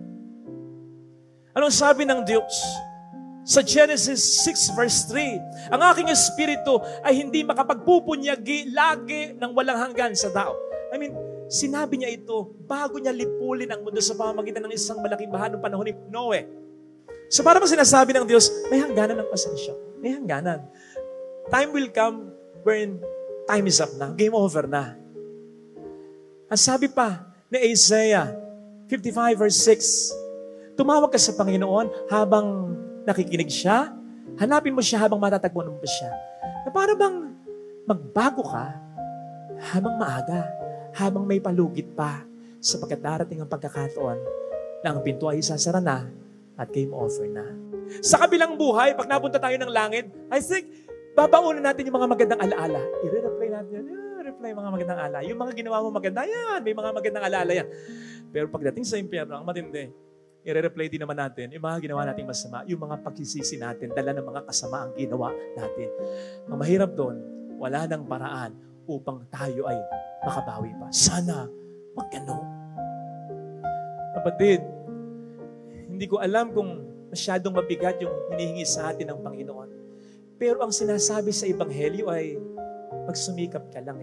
Anong sabi ng Diyos? Sa Genesis 6 verse 3, ang aking espiritu ay hindi makapagpupunyagi lagi ng walang hanggan sa tao. I mean, sinabi niya ito bago niya lipulin ang mundo sa pamamagitan ng isang malaking baha noong panahon ni Noe. So para bang sinasabi ng Diyos, may hangganan ng pasensya. May hangganan. Time will come when time is up na. Game over na. Ang sabi pa ni Isaiah 55 verse 6, tumawag ka sa Panginoon habang nakikinig siya, hanapin mo siya habang matatagpuan mo siya. Na para bang magbago ka habang maaga, habang may palugit pa, sapagkat darating ang pagkakataon na ang pinto ay isasara na at game over na. Sa kabilang buhay, pag napunta tayo ng langit, I think, babaunan natin yung mga magandang alaala. I-reply natin yan. Reply mga magandang alaala. Yung mga ginawa mo maganda, yan. May mga magandang alaala yan. Pero pagdating sa impyerno, ang matindi, i-replay din naman natin yung mga ginawa nating masama, yung mga pagsisisi natin, dala ng mga kasama ang ginawa natin. Ang mahirap doon, wala nang paraan upang tayo ay makabawi pa. Sana magkano. Kapatid, hindi ko alam kung masyadong mabigat yung hinihingi sa atin ng Panginoon. Pero ang sinasabi sa Ebanghelyo ay magsumikap ka lang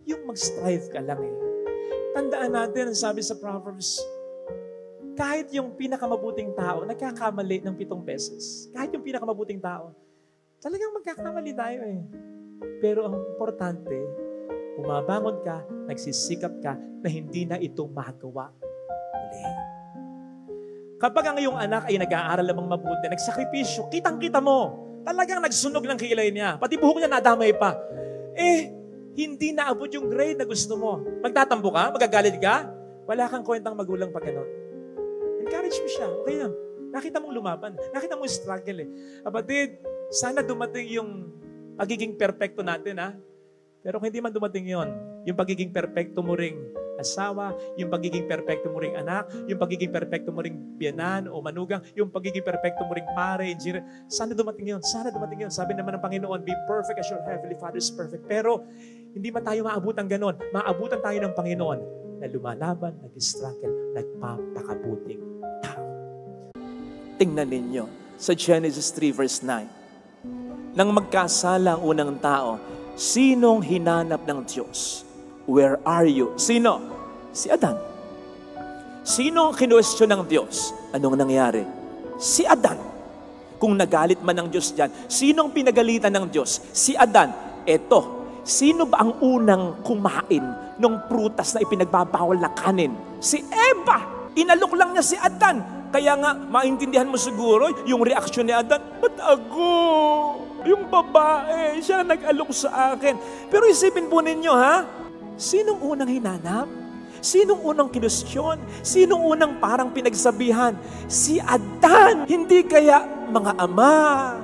Yung mag-strive ka lang Tandaan natin, ang sabi sa Proverbs, kahit yung pinakamabuting tao, nagkakamali ng 7 beses. Kahit yung pinakamabuting tao, talagang magkakamali tayo Pero ang importante, bumabangon ka, nagsisikap ka, na hindi na ito magawa uli. Kapag ang iyong anak ay nag-aaral lamang mabuti, nagsakripisyo, kitang-kita mo, talagang nagsunog ng kilay niya, pati buhok niya nadamay pa. Hindi naabot yung grade na gusto mo. Magtatampo ka? Magagalit ka? Wala kang kwentang magulang pag gano'n. Encourage mo siya. Okay lang. Nakita mong lumaban. Nakita mong struggle Kapatid, sana dumating yung pagiging perfecto natin Pero kung hindi man dumating yon, yung pagiging perfecto mo ring asawa, yung pagiging perfecto mo ring anak, yung pagiging perfecto mo ring biyanan o manugang, yung pagiging perfecto mo ring pare, engineer, sana dumating yon. Sana dumating yon. Sabi naman ng Panginoon, be perfect as your heavenly Father is perfect. Pero hindi man tayo maabutan ganon. Maabutan tayo ng Panginoon na lumalaban, nag-struggle, nagpapakabuting tao. Tingnan ninyo sa Genesis 3 verse 9. Nang magkasala ang unang tao, sinong hinanap ng Diyos? Where are you? Sino? Si Adan. Sino ang kinwestiyon ng Diyos? Anong nangyari? Si Adan. Kung nagalit man ng Diyos dyan, sinong pinagalitan ng Diyos? Si Adan. Eto, sino ba ang unang kumain ng prutas na ipinagbabawal na kanin? Si Eva. Inalok lang niya si Adan. Kaya nga, maintindihan mo siguro yung reaksyon ni Adan, ba't ako? Yung babae, siya na nag-alok sa akin. Pero isipin po ninyo sinong unang hinanap? Sinong unang kinustyon? Sinong unang parang pinagsabihan? Si Adan. Hindi kaya mga ama,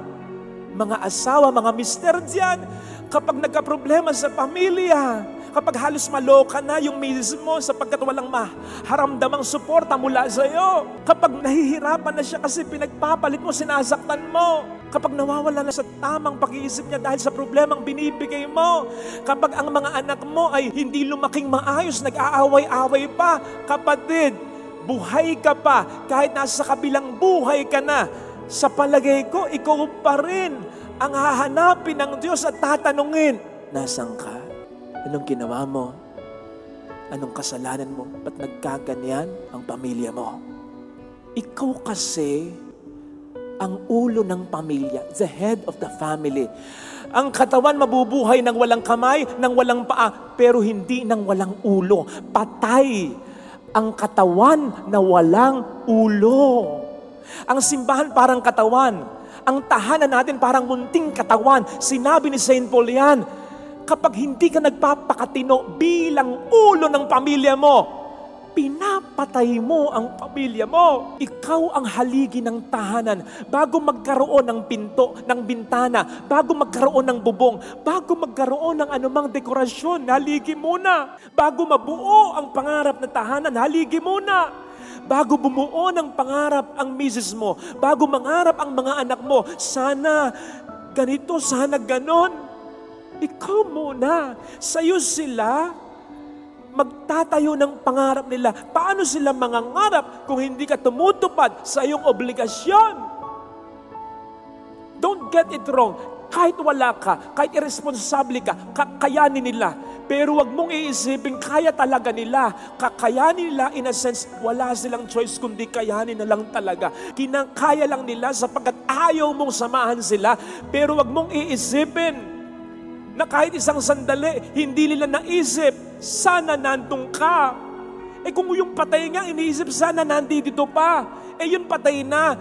mga asawa, mga mister dyan, kapag nagka-problema sa pamilya, kapag halos maloka na yung misis mo sapagkat walang maharamdamang suporta mula sa iyo. Kapag nahihirapan na siya kasi pinagpapalit mo, sinasaktan mo. Kapag nawawala na sa tamang pag-iisip niya dahil sa problemang binibigay mo. Kapag ang mga anak mo ay hindi lumaking maayos, nag-aaway-away pa. Kapatid, buhay ka pa kahit nasa kabilang buhay ka na. Sa palagay ko, ikaw pa rin ang hahanapin ng Diyos at tatanungin, nasaan ka? Anong ginawa mo? Anong kasalanan mo? Ba't nagkaganyan ang pamilya mo? Ikaw kasi ang ulo ng pamilya, the head of the family. Ang katawan mabubuhay ng walang kamay, ng walang paa, pero hindi ng walang ulo. Patay ang katawan na walang ulo. Ang simbahan parang katawan. Ang tahanan natin parang munting katawan. Sinabi ni St. Paul yan, kapag hindi ka nagpapakatino bilang ulo ng pamilya mo, pinapatay mo ang pamilya mo. Ikaw ang haligi ng tahanan. Bago magkaroon ng pinto, ng bintana, bago magkaroon ng bubong, bago magkaroon ng anumang dekorasyon, haligi muna. Bago mabuo ang pangarap na tahanan, haligi muna. Bago bumuo ng pangarap ang misis mo, bago mangarap ang mga anak mo, sana ganito, sana ganon. Ikaw muna. Sa'yo sila magtatayo ng pangarap nila. Paano sila mangangarap kung hindi ka tumutupad sa iyong obligasyon? Don't get it wrong. Kahit wala ka, kahit irresponsable ka, kakayanin nila. Pero wag mong iisipin, kaya talaga nila. Kakayanin nila, in a sense, wala silang choice kundi kayanin na lang talaga. Kinakaya lang nila sapagkat ayaw mong samahan sila. Pero wag mong iisipin na kahit isang sandali, hindi nila naisip, sana nandun ka. Kung yung patay nga, iniisip, sana nandito pa. Yun patay na.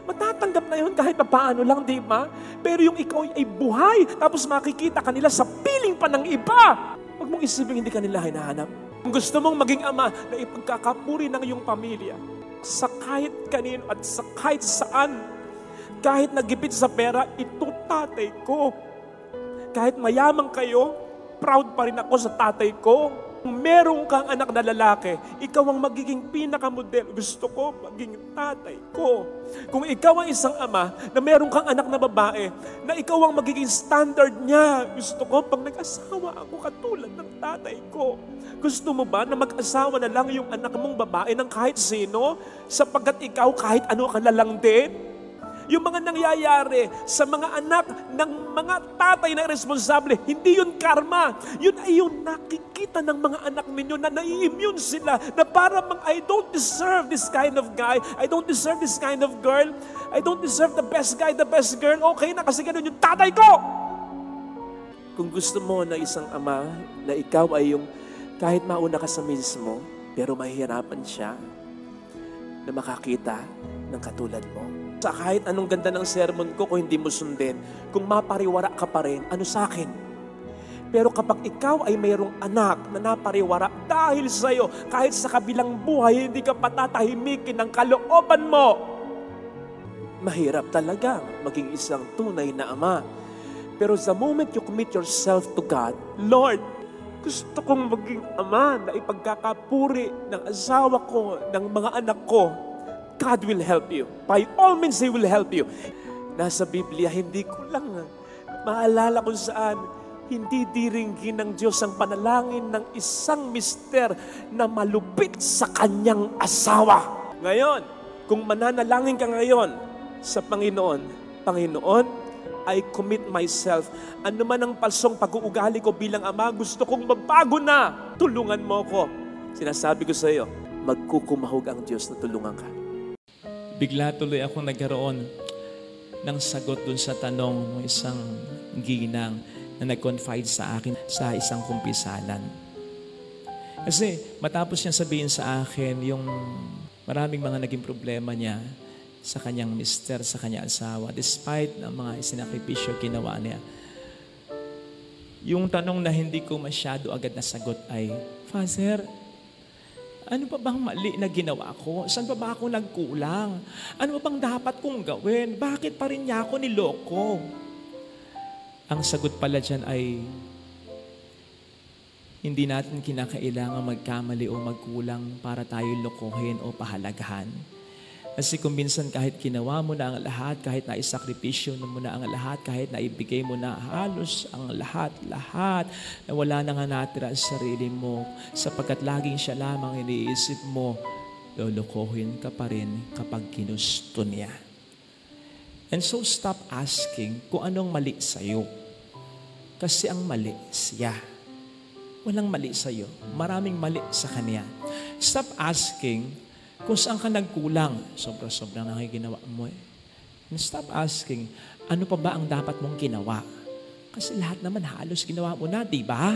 Matatanggap na yun kahit paano lang, di ba? Pero yung ikaw ay buhay, tapos makikita kanila sa piling pa ng iba. Huwag mong isipin hindi kanila hinahanap. Kung gusto mong maging ama na ipagkakapuri ng iyong pamilya, sa kahit kanino at sa kahit saan, kahit nagipit sa pera, ito tatay ko. Kahit mayaman kayo, proud pa rin ako sa tatay ko. Merong kang anak na lalaki, ikaw ang magiging pinakamodel. Gusto ko maging tatay ko. Kung ikaw ang isang ama na merong kang anak na babae, na ikaw ang magiging standard niya. Gusto ko pag nag-asawa ako katulad ng tatay ko. Gusto mo ba na mag-asawa na lang yung anak mong babae ng kahit sino? Sapagkat ikaw kahit ano ka na lang din? Yung mga nangyayari sa mga anak ng mga tatay na responsable, hindi yun karma. Yun ay yung nakikita ng mga anak ninyo na nai-immune sila na parang I don't deserve this kind of guy. I don't deserve this kind of girl. I don't deserve the best guy, the best girl. Okay na kasi ganun yung tatay ko. Kung gusto mo na isang ama, na ikaw ay yung kahit mauna ka sa mismo, pero mahihirapan siya na makakita ng katulad mo. Sa kahit anong ganda ng sermon ko, kung hindi mo sundin, kung mapariwara ka pa rin, ano sa akin? Pero kapag ikaw ay mayroong anak na napariwara dahil sa'yo, kahit sa kabilang buhay, hindi ka patatahimikin ng kalooban mo. Mahirap talaga maging isang tunay na ama. Pero the moment you commit yourself to God, Lord, gusto kong maging ama na ipagkakapuri ng asawa ko, ng mga anak ko, God will help you. By all means, He will help you. Nasa Biblia, hindi ko lang maalala kung saan hindi diringgin ng Diyos ang panalangin ng isang mister na malupit sa kanyang asawa. Ngayon, kung mananalangin ka ngayon sa Panginoon, Panginoon, I commit myself. Ano man ang palsong pag-uugali ko bilang ama, gusto kong mabago na. Tulungan mo ko. Sinasabi ko sa iyo, magkukumahog ang Diyos na tulungan ka. Bigla tuloy akong nagkaroon ng sagot dun sa tanong ng isang ginang na nag-confide sa akin sa isang kumpisalan. Kasi matapos niya sabihin sa akin yung maraming mga naging problema niya sa kanyang mister, sa kanyang asawa, despite ng mga isinakripisyo ginawa niya. Yung tanong na hindi ko masyado agad nasagot ay, Father, ano pa bang mali na ginawa ko? Saan pa ba ako nagkulang? Ano pa bang dapat kong gawin? Bakit pa rin niya ako niloko? Ang sagot pala dyan ay, hindi natin kinakailangan magkamali o magkulang para tayo lokohin o pahalagahan. Kasi kung minsan kahit ginawa mo na ang lahat, kahit naisakripisyo mo na ang lahat, kahit naibigay mo na halos ang lahat, na wala na nga natira sa sarili mo, sapagkat laging siya lamang iniisip mo, lolokohin ka pa rin kapag ginusto niya. And so stop asking kung anong mali sa'yo. Kasi ang mali siya. Walang mali sa'yo. Maraming mali sa kanya. Stop asking kung saan ka nagkulang. Sobra-sobrang nakikinawa mo eh. And stop asking, ano pa ba ang dapat mong ginawa? Kasi lahat naman halos ginawa mo na, di ba?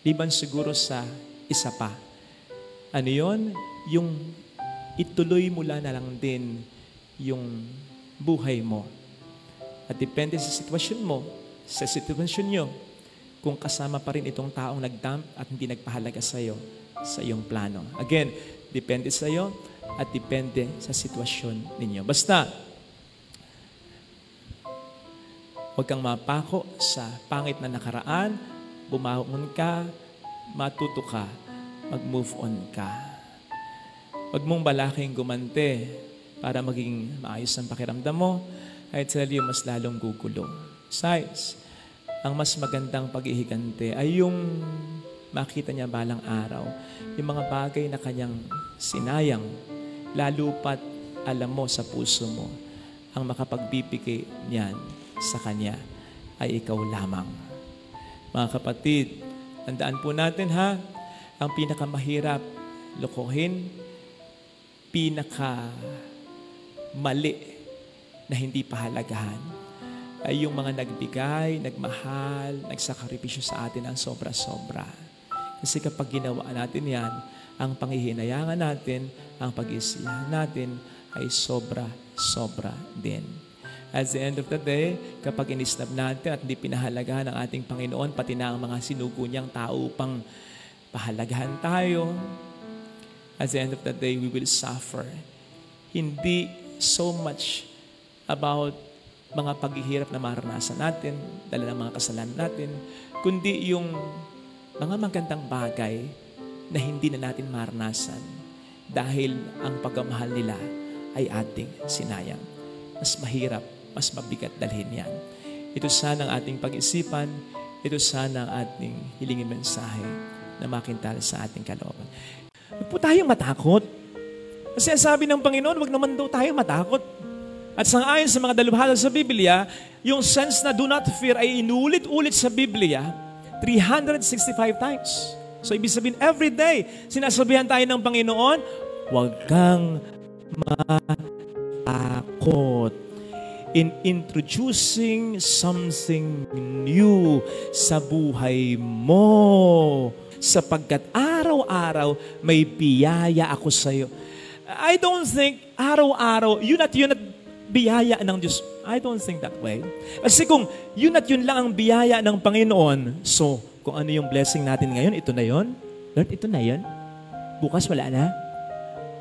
Liban siguro sa isa pa. Ano yon? Yung ituloy mo na lang din yung buhay mo. At depende sa sitwasyon mo, sa sitwasyon nyo, kung kasama pa rin itong taong nagdamp at hindi nagpahalaga sa'yo, sa iyong plano. Again, depende sa iyo at depende sa sitwasyon ninyo. Basta, huwag kang mapako sa pangit na nakaraan, bumangon ka, matuto ka, mag-move on ka. Huwag mong balaking gumante para maging maayos ang pakiramdam mo. I tell you, mas lalong gugulo. Besides, ang mas magandang paghihigante ay yung makita niya balang araw, yung mga bagay na kanyang sinayang, lalo pat alam mo sa puso mo, ang makapagbibigay niyan sa kanya ay ikaw lamang. Mga kapatid, tandaan po natin ha, ang pinakamahirap lokohin, pinakamali na hindi pahalagahan, ay yung mga nagbigay, nagmahal, nagsakripisyo sa atin ang sobra-sobra. Kasi kapag ginawa natin yan, ang panghihinayangan natin, ang pag-iisihan natin ay sobra-sobra din. At the end of the day, kapag inisnab natin at hindi pinahalagahan ng ating Panginoon, pati na ang mga sinugo niyang tao upang pahalagahan tayo, at the end of the day, we will suffer. Hindi so much about mga paghihirap na maranasan natin, dala ng mga kasalanan natin, kundi yung mga magandang bagay na hindi na natin maranasan dahil ang pagmamahal nila ay ating sinayang. Mas mahirap, mas mabigat dalhin yan. Ito sana ang ating pag-isipan, ito sana ang ating hilingin mensahe na makintal sa ating kalooban. Huwag po tayong matakot. Kasi sabi ng Panginoon, huwag naman daw tayong matakot. At sangayon sa mga dalubhasa sa Biblia, yung sense na do not fear ay inulit-ulit sa Biblia 365 times. So ibig sabihin, every day, sinasabihan tayo ng Panginoon, huwag kang matakot. In introducing something new sa buhay mo, sapagkat araw-araw may biyaya ako sa iyo. I don't think araw-araw, yun at biyaya ng Diyos. I don't think that way. Kasi kung yun at yun lang ang biyaya ng Panginoon, so kung ano yung blessing natin ngayon, ito na yun. Lord, ito na yun. Bukas wala na.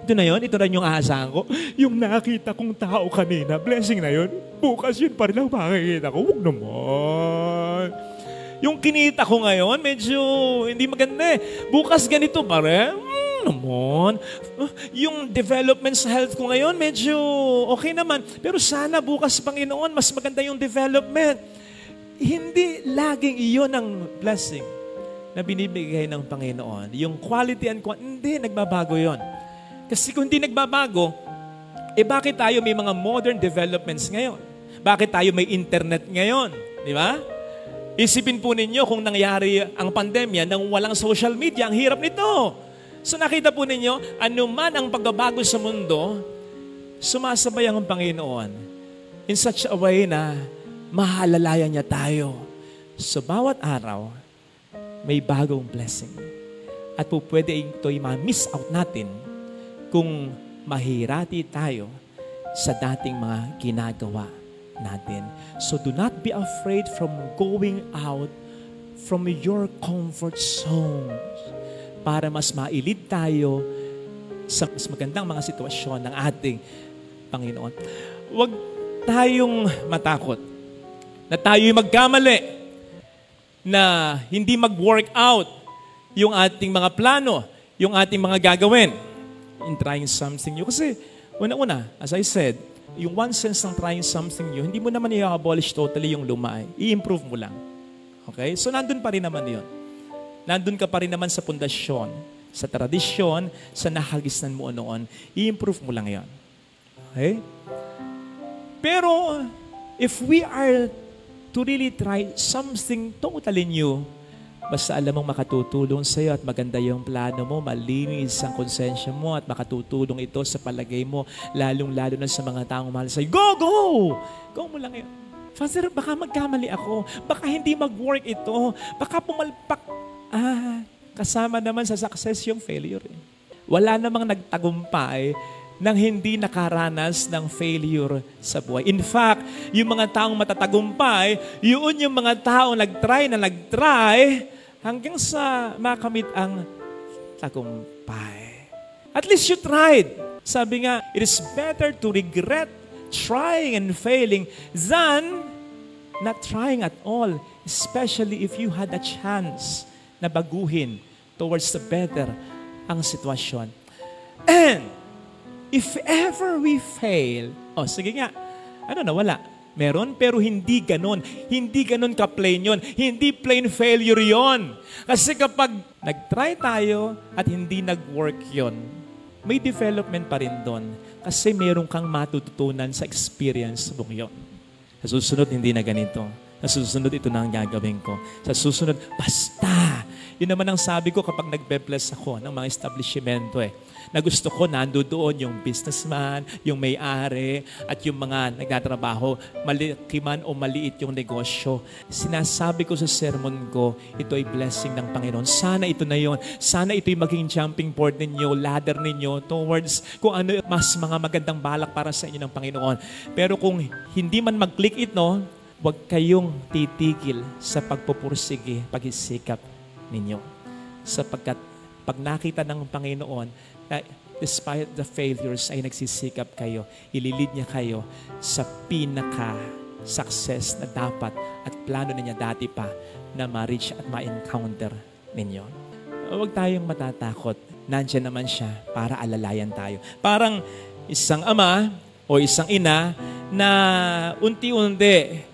Ito na yun, ito na yung aasahan ko. Yung nakita kong tao kanina, blessing na yun. Bukas yun pa rin ang makikita ko. Huwag naman. Yung kinita ko ngayon, medyo hindi maganda eh. Bukas ganito pa rin. Naman. Yung development sa health ko ngayon, medyo okay naman. Pero sana bukas, Panginoon, mas maganda yung development. Hindi laging iyon ang blessing na binibigay ng Panginoon. Yung quality and quantity, hindi, nagbabago yon. Kasi kung hindi nagbabago, bakit tayo may mga modern developments ngayon? Bakit tayo may internet ngayon? Di ba? Isipin po ninyo kung nangyari ang pandemya nang walang social media, ang hirap nito. So nakita po ninyo, anuman ang pagbabago sa mundo, sumasabay ang Panginoon in such a way na mahalalayan niya tayo. So bawat araw, may bagong blessing. At po pwede ito'y ma-miss out natin kung mahirati tayo sa dating mga ginagawa natin. So do not be afraid from going out from your comfort zone para mas mailid tayo sa mas magandang mga sitwasyon ng ating Panginoon. Huwag tayong matakot na tayo'y magkamali, na hindi mag-work out yung ating mga plano, yung ating mga gagawin in trying something new. Kasi una-una, as I said, yung one sense ng trying something new, hindi mo naman i-abolish totally yung luma. I-improve mo lang. Okay? So nandun pa rin naman yun. Nandun ka pa rin naman sa pundasyon, sa tradisyon, sa nakagisnan mo noon. I-improve mo lang yan. Okay? Pero, if we are to really try something totally new, basta alam mong makatutulong sa iyo at maganda yung plano mo, malinis ang konsensya mo at makatutulong ito sa palagay mo, lalong-lalo na sa mga taong mahal sa iyo. Go! Go! Go mo lang yun. Father, baka magkamali ako. Baka hindi mag-work ito. Baka pumalpak. Kasama naman sa success yung failure. Wala namang nagtagumpay nang hindi nakaranas ng failure sa buhay. In fact, yung mga taong matatagumpay, yun yung mga taong nag-try hanggang sa makamit ang tagumpay. At least you tried. Sabi nga, it is better to regret trying and failing than not trying at all, especially if you had a chance na baguhin towards the better ang sitwasyon. And if ever we fail, sige nga, wala. Meron, pero hindi ganon. Hindi ganon ka-plain yun. Hindi plain failure yon. Kasi kapag nag-try tayo at hindi nag-work yon, may development pa rin doon. Kasi meron kang matututunan sa experience mong yun. Sa susunod, hindi na ganito. Sa susunod, ito na ang gagawin ko. Sa susunod, basta. Yun naman ang sabi ko kapag nagbe-bless ako ng mga establishmento na gusto ko nandoon yung businessman, yung may-ari, at yung mga nagtatrabaho, malaki man o maliit yung negosyo. Sinasabi ko sa sermon ko, ito ay blessing ng Panginoon. Sana ito na yon. Sana ito'y maging jumping board ninyo, ladder ninyo towards kung ano mas mga magandang balak para sa inyo ng Panginoon. Pero kung hindi man mag-click ito, huwag kayong titigil sa pagpupursige, paghisikap ninyo. Sapagkat pag nakita ng Panginoon na despite the failures ay nagsisikap kayo, ililid niya kayo sa pinaka-success na dapat at plano niya dati pa na ma-reach at ma-encounter ninyo. Huwag tayong matatakot. Nandiyan naman siya para alalayan tayo. Parang isang ama o isang ina na unti-unti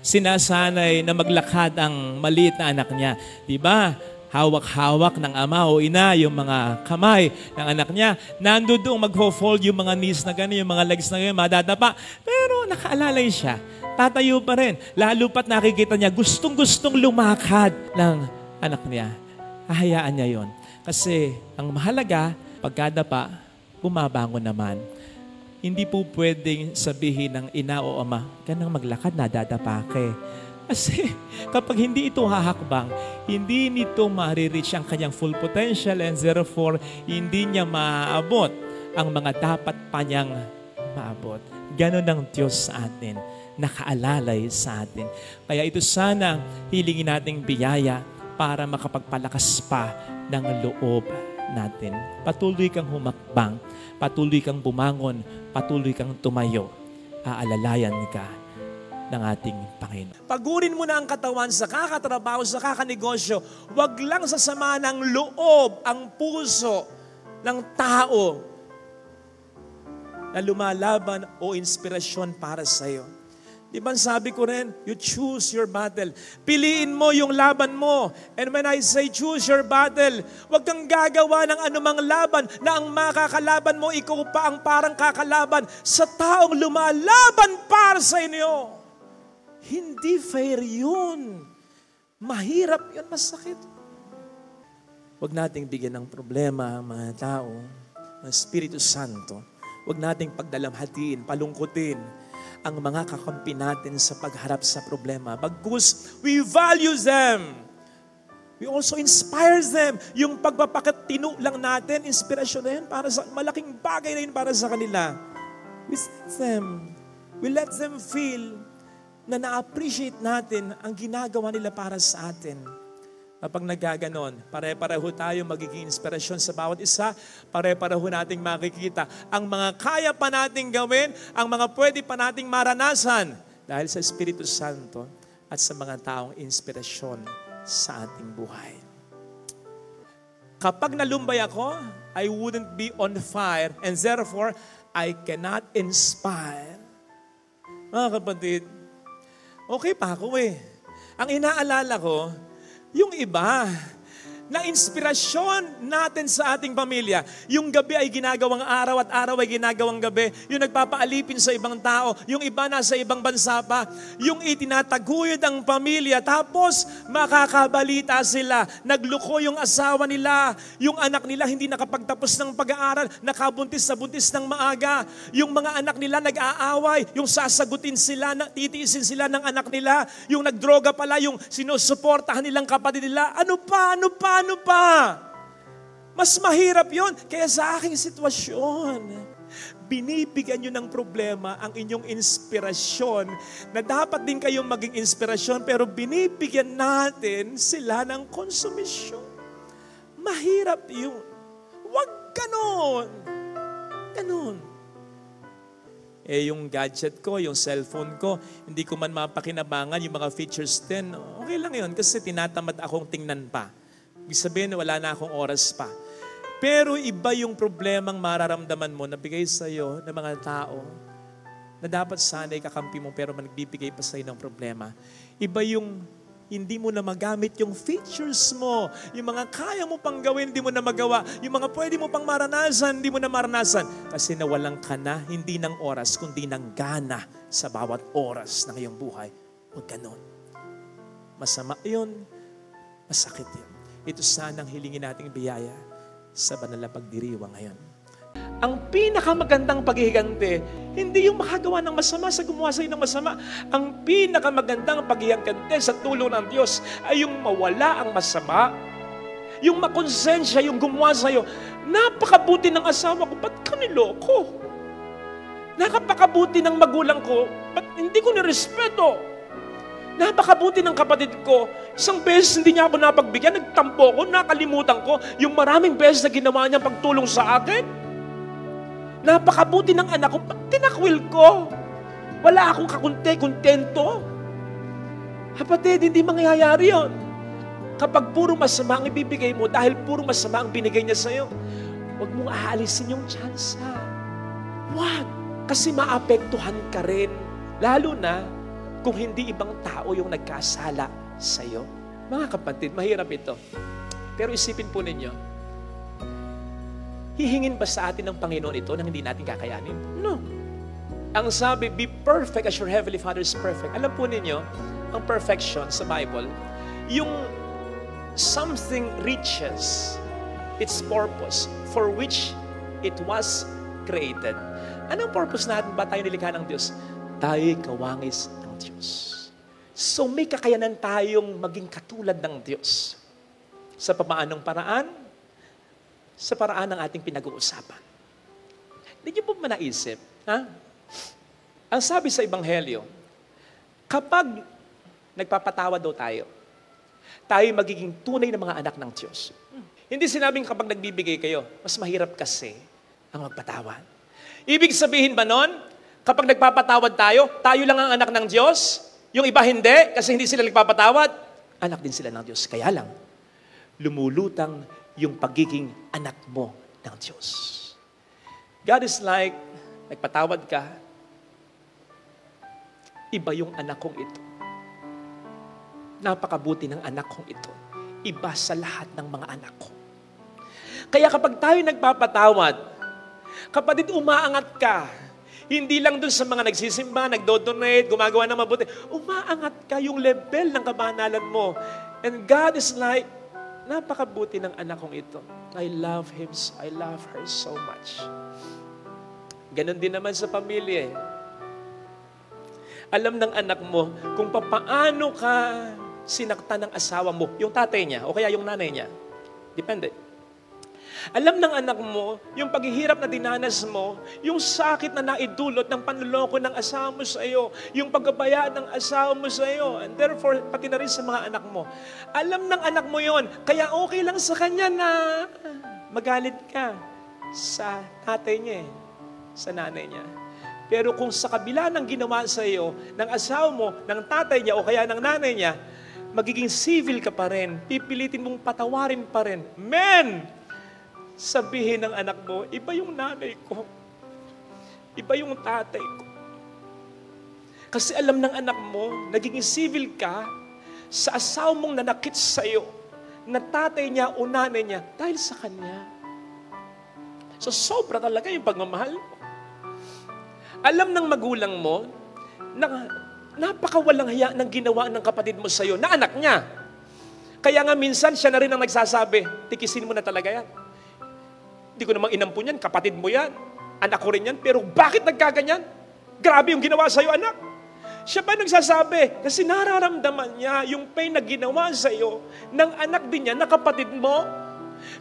sinasanay na maglakad ang maliit na anak niya. Diba? Hawak-hawak ng ama o ina yung mga kamay ng anak niya. Nandoon mag-fold yung mga knees na gano'n, yung mga legs na gano'n, madadapa. Pero nakaalalay siya. Tatayo pa rin. Lalo pat nakikita niya, gustong-gustong lumakad ng anak niya. Hahayaan niya yon. Kasi ang mahalaga, pagkadapa, bumabangon naman. Hindi po pwedeng sabihin ng ina o ama, kanang maglakad, nadadapa ka. Kasi kapag hindi ito hahakbang, hindi nito ma-reach ang kanyang full potential and therefore, hindi niya maaabot ang mga dapat pa niyang maabot. Ganon ang Diyos sa atin, nakaalalay sa atin. Kaya ito sana hilingin nating biyaya para makapagpalakas pa ng loob natin. Patuloy kang humakbang, patuloy kang bumangon, patuloy kang tumayo. Aalalayan ka ng ating Panginoon. Pagurin mo na ang katawan sa kakatrabaho, sa kakanegosyo. Huwag lang sasama ng loob ang puso ng tao na lumalaban o inspirasyon para sa iyo. Di ba sabi ko rin, you choose your battle. Piliin mo yung laban mo. And when I say choose your battle, huwag kang gagawa ng anumang laban na ang makakalaban mo, ikaw pa ang parang kakalaban sa taong lumalaban para sa inyo. Hindi fair yun. Mahirap yun, masakit. Huwag nating bigyan ng problema ang mga tao, ng Espiritu Santo. Huwag nating pagdalamhatiin, palungkutin ang mga kakampi natin sa pagharap sa problema. Bagkus, we value them. We also inspire them. Yung pagpapakatino lang natin, inspirasyon na yun para sa malaking bagay na yun para sa kanila. We send them. We let them feel na na-appreciate natin ang ginagawa nila para sa atin. Kapag nagaganon, pare-pareho tayo magiging inspirasyon sa bawat isa, pare-pareho nating makikita ang mga kaya pa nating gawin, ang mga pwede pa nating maranasan dahil sa Espiritu Santo at sa mga taong inspirasyon sa ating buhay. Kapag nalumbay ako, I wouldn't be on fire and therefore, I cannot inspire. Mga kapatid, okay pa ako eh. Ang inaalala ko, yung iba, na inspirasyon natin sa ating pamilya. Yung gabi ay ginagawang araw at araw ay ginagawang gabi. Yung nagpapaalipin sa ibang tao. Yung iba nasa ibang bansa pa. Yung itinataguyod ang pamilya. Tapos makakabalita sila. Nagluko yung asawa nila. Yung anak nila hindi nakapagtapos ng pag-aaral. Nakabuntis sa buntis ng maaga. Yung mga anak nila nag-aaway. Yung sasagutin sila, titiisin sila ng anak nila. Yung nagdroga pala, yung sinusuportahan nilang kapatid nila. Ano pa? Mas mahirap yon kaya sa aking sitwasyon. Binibigyan nyo ng problema ang inyong inspirasyon na dapat din kayong maging inspirasyon pero binibigyan natin sila ng konsumisyon. Mahirap yun. Huwag ganon. Ganon. Yung gadget ko, yung cellphone ko, hindi ko man mapakinabangan yung mga features din. Okay lang yun kasi tinatamad akong tingnan pa. Ibig sabihin, wala na akong oras pa. Pero iba yung problemang mararamdaman mo na bigay sa'yo ng mga tao na dapat sana'y kakampi mo pero magbibigay pa sa'yo ng problema. Iba yung hindi mo na magamit yung features mo. Yung mga kaya mo pang gawin, hindi mo na magawa. Yung mga pwede mo pang maranasan, hindi mo na maranasan. Kasi nawalan ka na, hindi ng oras, kundi ng gana sa bawat oras ng iyong buhay. Huwag ganon. Masama yun, masakit yun. Ito sanang hilingin nating biyaya sa banal na pagdiriwang ngayon. Ang pinakamagandang paghihigante, hindi yung makagawa ng masama sa gumawa sa'yo ng masama. Ang pinakamagandang paghihigante sa tulong ng Diyos ay yung mawala ang masama. Yung makonsensya, yung gumawa sa'yo. Napakabuti ng asawa ko, ba't ka niloko? Napakabuti ng magulang ko, ba't hindi ko nirespeto? Napakabuti ng kapatid ko. Isang beses hindi niya ako napagbigyan, nagtampo ko, nakalimutan ko yung maraming beses na ginawa niya pagtulong sa akin. Napakabuti ng anak ko, ba't tinakwil ko? Wala akong kontento. Kapatid, hindi mangyayari yun. Kapag puro masama ang ibibigay mo, dahil puro masama ang binigay niya sa'yo, huwag mong aalisin yung tsansa. Huwag. Kasi maapektuhan ka rin. Lalo na kung hindi ibang tao yung nagkasala sa'yo. Mga kapatid, mahirap ito. Pero isipin po ninyo, hihingin ba sa atin ng Panginoon ito nang hindi natin kakayanin? No. Ang sabi, be perfect as your Heavenly Father is perfect. Alam po ninyo, ang perfection sa Bible, yung something reaches its purpose for which it was created. Anong purpose natin ba tayo nilikha ng Diyos? Tayo'y kawangis ng Diyos. So may kakayanan tayong maging katulad ng Diyos. Sa paanong paraan? Sa paraan ng ating pinag-uusapan. Hindi niyo po ba naisip? Ha? Ang sabi sa Ebanghelyo, kapag nagpapatawad daw tayo magiging tunay na mga anak ng Diyos. Hindi sinabing kapag nagbibigay kayo, mas mahirap kasi ang magpatawad. Ibig sabihin ba nun, kapag nagpapatawad tayo lang ang anak ng Diyos, yung iba hindi, kasi hindi sila nagpapatawad, anak din sila ng Diyos. Kaya lang, lumulutang yung pagiging anak mo ng Diyos. God is like, nagpatawad ka, iba yung anak kong ito. Napakabuti ng anak kong ito. Iba sa lahat ng mga anak ko. Kaya kapag tayo nagpapatawad, kapatid, umaangat ka. Hindi lang dun sa mga nagsisimba, nagdodonate, gumagawa ng mabuti. Umaangat ka yung level ng kabanalan mo. And God is like, napakabuti ng anak kong ito. I love him, I love her so much. Ganon din naman sa pamilya. Alam ng anak mo kung paano ka sinaktan ng asawa mo, yung tatay niya o kaya yung nanay niya. Depende. Alam ng anak mo, yung paghihirap na dinanas mo, yung sakit na naidulot ng panloloko ng asawa mo sa iyo, yung pagkabayaan ng asawa mo sa iyo, and therefore, pati na rin sa mga anak mo. Alam ng anak mo yon, kaya okay lang sa kanya na magalit ka sa tatay niya, sa nanay niya. Pero kung sa kabila ng ginawa sa iyo, ng asawa mo, ng tatay niya o kaya ng nanay niya, magiging civil ka pa rin, pipilitin mong patawarin pa rin. Men! Sabihin ng anak mo, iba yung nanay ko. Iba yung tatay ko. Kasi alam ng anak mo, nagiging civil ka sa asawa mong nanakit sa'yo, na tatay niya o nanay niya, dahil sa kanya. So sobra talaga yung pagmamahal mo. Alam ng magulang mo, na napakawalang hiya ng ginawa ng kapatid mo sa'yo, na anak niya. Kaya nga minsan, siya na rin ang nagsasabi, tikisin mo na talaga yan. Hindi ko namang inampun yan, kapatid mo yan. Anak ko rin yan, pero bakit nagkaganyan? Grabe yung ginawa sa'yo, anak. Siya ba nagsasabi? Kasi nararamdaman niya yung pain na ginawa sa'yo ng anak din niya na kapatid mo.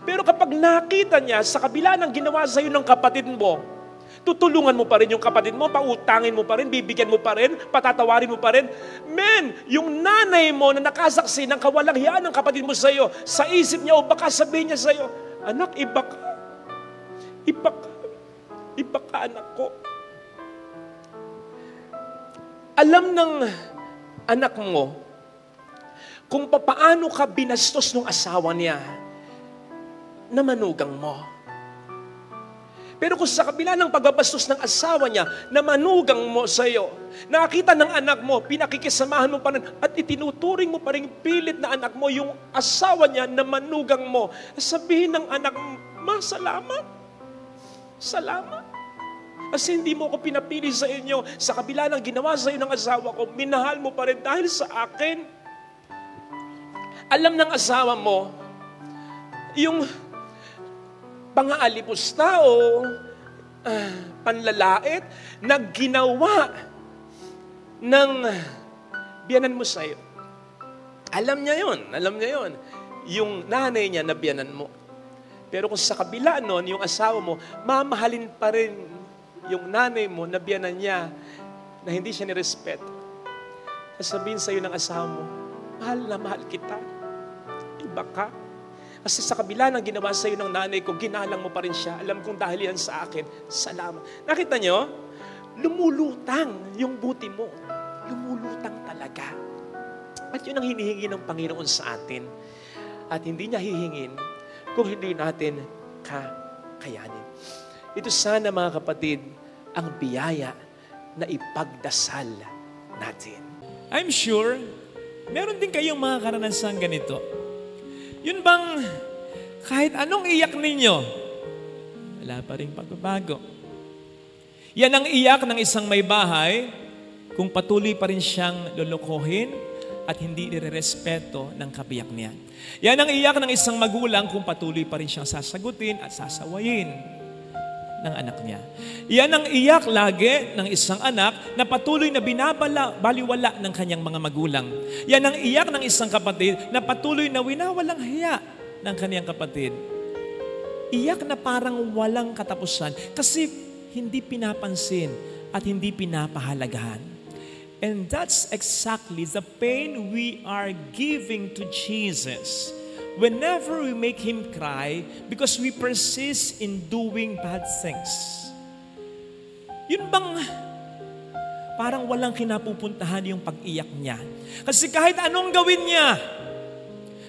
Pero kapag nakita niya sa kabila ng ginawa sa'yo ng kapatid mo, tutulungan mo pa rin yung kapatid mo, pautangin mo pa rin, bibigyan mo pa rin, patatawarin mo pa rin. Men, yung nanay mo na nakasaksi ng kawalang hiyaan ng kapatid mo sa'yo, sa isip niya o baka sabihin niya sa'yo, anak, iba ka. Iba ka, anak ko. Alam ng anak mo kung paano ka binastos ng asawa niya na manugang mo. Pero kung sa kabila ng pagbabastos ng asawa niya na manugang mo sa iyo, nakita ng anak mo, pinakikisamahan mo pa rin at itinuturing mo pa rin pilit na anak mo yung asawa niya na manugang mo, sabihin ng anak mo, Ma, salamat. Salamat. Kasi hindi mo ko pinapili sa inyo. Sa kabila ng ginawa sa iyo ng asawa ko, minahal mo pa rin dahil sa akin. Alam ng asawa mo, yung pang-aalipusta o panlalait na ginawa ng biyanan mo sa iyo. Alam niya yun. Yung nanay niya na biyanan mo. Pero kung sa kabila nun, yung asawa mo, mamahalin pa rin yung nanay mo na biyanan niya na hindi siya nirespeto. Sasabihin sa'yo ng asawa mo, mahal na mahal kita. Iba ka. Kasi sa kabila ng ginawa sa'yo ng nanay ko, ginalang mo pa rin siya. Alam kong dahil yan sa akin, salamat. Nakita nyo? Lumulutang yung buti mo. Lumulutang talaga. At yun ang hinihingi ng Panginoon sa atin. at hindi niya hihingin kung hindi natin kakayanin. Ito sana mga kapatid, ang biyaya na ipagdasal natin. I'm sure, meron din kayong mga karanasan ganito. Yun bang kahit anong iyak ninyo, wala pa rin pagbabago. Yan ang iyak ng isang may bahay kung patuloy pa rin siyang lulukohin at hindi nirerespeto ng kabiyak niya. Yan ang iyak ng isang magulang kung patuloy pa rin siyang sasagutin at sasawayin ng anak niya. Yan ang iyak lagi ng isang anak na patuloy na baliwala ng kanyang mga magulang. Yan ang iyak ng isang kapatid na patuloy na winawalang hiya ng kanyang kapatid. Iyak na parang walang katapusan kasi hindi pinapansin at hindi pinapahalagahan. And that's exactly the pain we are giving to Jesus whenever we make Him cry because we persist in doing bad things. Yun bang parang walang kinapupuntahan yung pag-iyak niya? Kasi kahit anong gawin niya,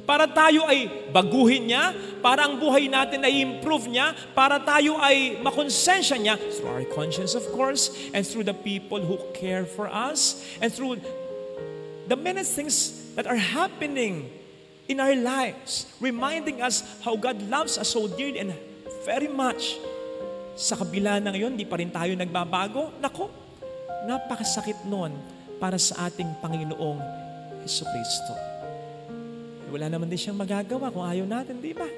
para tayo ay baguhin niya, para ang buhay natin ay improve niya, para tayo ay makonsensya niya, through our conscience of course, and through the people who care for us, and through the many things that are happening in our lives, reminding us how God loves us so dearly and very much. Sa kabila ng ngayon, di pa rin tayo nagbabago. Nako, napakasakit nun para sa ating Panginoong Jesucristo. Wala naman din siyang magagawa kung ayaw natin, di ba?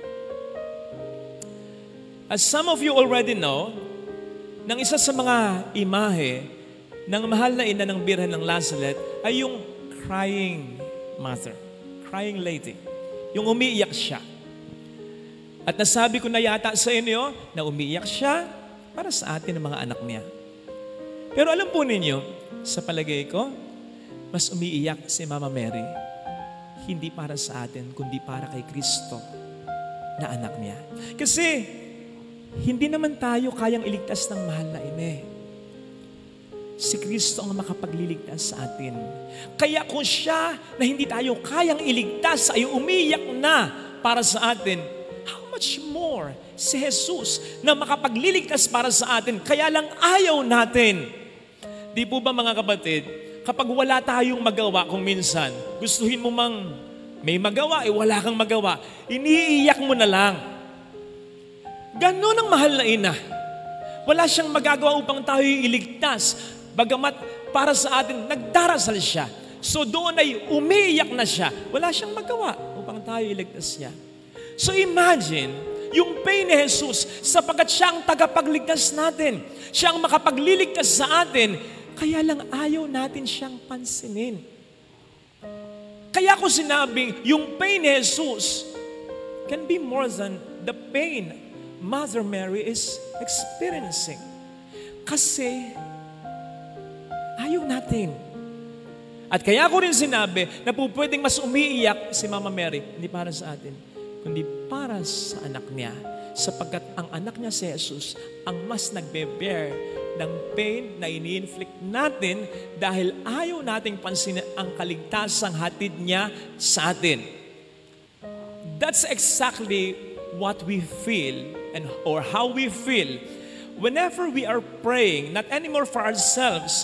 As some of you already know, ng isa sa mga imahe ng mahal na ina ng Birhen ng Lazaret ay yung crying mother. Crying lady. Yung umiiyak siya. At nasabi ko na yata sa inyo na umiiyak siya para sa atin ng mga anak niya. Pero alam po ninyo, sa palagay ko, mas umiiyak si Mama Mary. Hindi para sa atin, kundi para kay Kristo na anak niya. Kasi, hindi naman tayo kayang iligtas ng mahal na ina. Si Kristo ang makapagliligtas sa atin. Kaya kung siya na hindi tayo kayang iligtas ay umiyak na para sa atin, how much more si Jesus na makapagliligtas para sa atin, kaya lang ayaw natin. Di po ba mga kapatid, kapag wala tayong magawa kung minsan, gustuhin mo mang may magawa, wala kang magawa, iniiyak mo na lang. Ganon ang mahal na ina. Wala siyang magagawa upang tayo iligtas. Bagamat para sa atin, nagdarasal siya. So doon ay umiiyak na siya. Wala siyang magawa upang tayo iligtas niya. So imagine, yung pain ni Jesus, sapagkat siya ang tagapagligtas natin. Siya ang makapagliligtas sa atin. Kaya lang ayaw natin siyang pansinin. Kaya ko sinabing, yung pain ni Jesus can be more than the pain Mother Mary is experiencing. Kasi ayaw natin. At kaya ko rin sinabi na po pwedeng mas umiiyak si Mama Mary, hindi para sa atin, kundi para sa anak niya. Sapagkat ang anak niya si Jesus ang mas nagbe-bear ng pain na ini-inflict natin dahil ayaw nating pansinin ang kaligtasang hatid niya sa atin. That's exactly what we feel or how we feel whenever we are praying, not anymore for ourselves,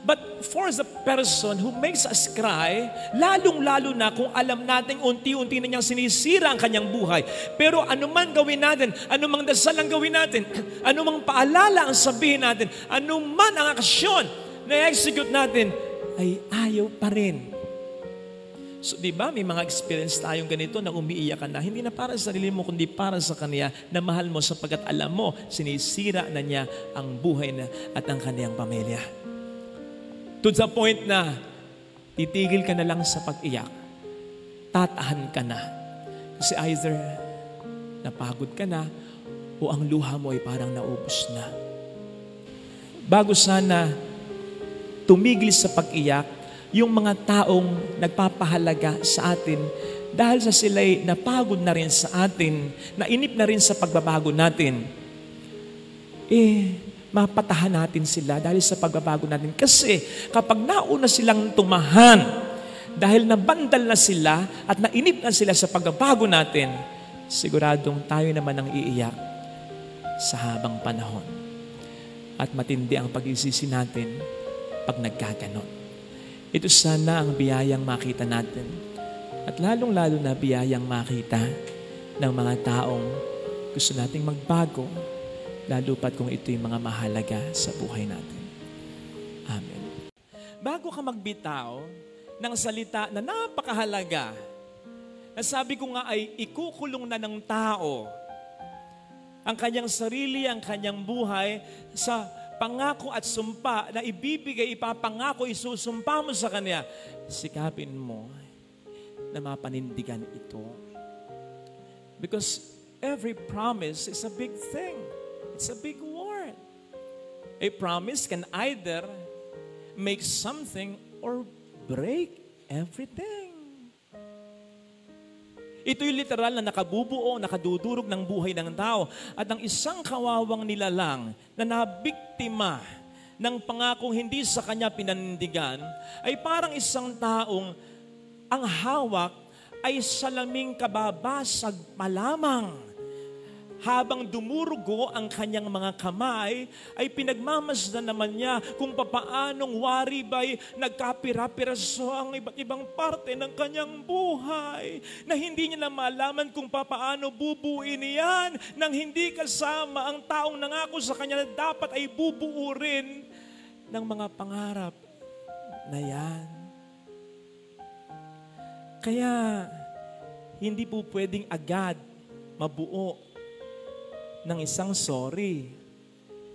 but for the person who makes us cry, lalong-lalo na kung alam natin unti-unti na niyang sinisira ang kanyang buhay. Pero anuman gawin natin, anumang dasal ang gawin natin, anumang paalala ang sabihin natin, anuman ang aksyon na execute natin, ay ayaw pa rin. So, di ba, may mga experience tayong ganito na umiiyak ka na, hindi na para sa sarili mo, kundi para sa Kanya na mahal mo sapagkat alam mo, sinisira na niya ang buhay na at ang kaniyang pamilya. To the point na titigil ka na lang sa pag-iyak. Tatahan ka na. Kasi either napagod ka na o ang luha mo ay parang naubos na. Bago sana tumigil sa pag-iyak, yung mga taong nagpapahalaga sa atin dahil sa sila'y napagod na rin sa atin, nainip na rin sa pagbabago natin, mapatahan natin sila dahil sa pagbabago natin. Kasi kapag nauna silang tumahan dahil nabandal na sila at nainip na sila sa pagbabago natin, siguradong tayo naman ang iiyak sa habang panahon. At matindi ang pag-isisi natin pag nagkaganon. Ito sana ang biyayang makita natin. At lalong-lalo na biyayang makita ng mga taong gusto nating magbago, lalo pat kung ito yung mga mahalaga sa buhay natin. Amen. Bago ka magbitaw ng salita na napakahalaga, na sabi ko nga ay ikukulong na ng tao ang kanyang sarili, ang kanyang buhay sa pangako at sumpa na ibibigay, ipapangako, isusumpa mo sa kanya, sikapin mo na mapanindigan ito. Because every promise is a big thing. It's a big word. A promise can either make something or break everything. Ito'y literal na nakabubuo, nakadudurog ng buhay ng tao. At ang isang kawawang nilalang na nabiktima ng pangakong hindi sa kanya pinanindigan ay parang isang taong ang hawak ay salaming kababasag pa lamang. Habang dumurugo ang kanyang mga kamay, ay pinagmamasdan naman niya kung papaanong waribay nagkapira-piraso ang iba't ibang parte ng kanyang buhay, na hindi niya na malaman kung papaano bubuin niyan nang hindi kasama ang taong nangako sa kanya na dapat ay bubuo rin ng mga pangarap na yan. Kaya, hindi po pwedeng agad mabuo ng isang sorry,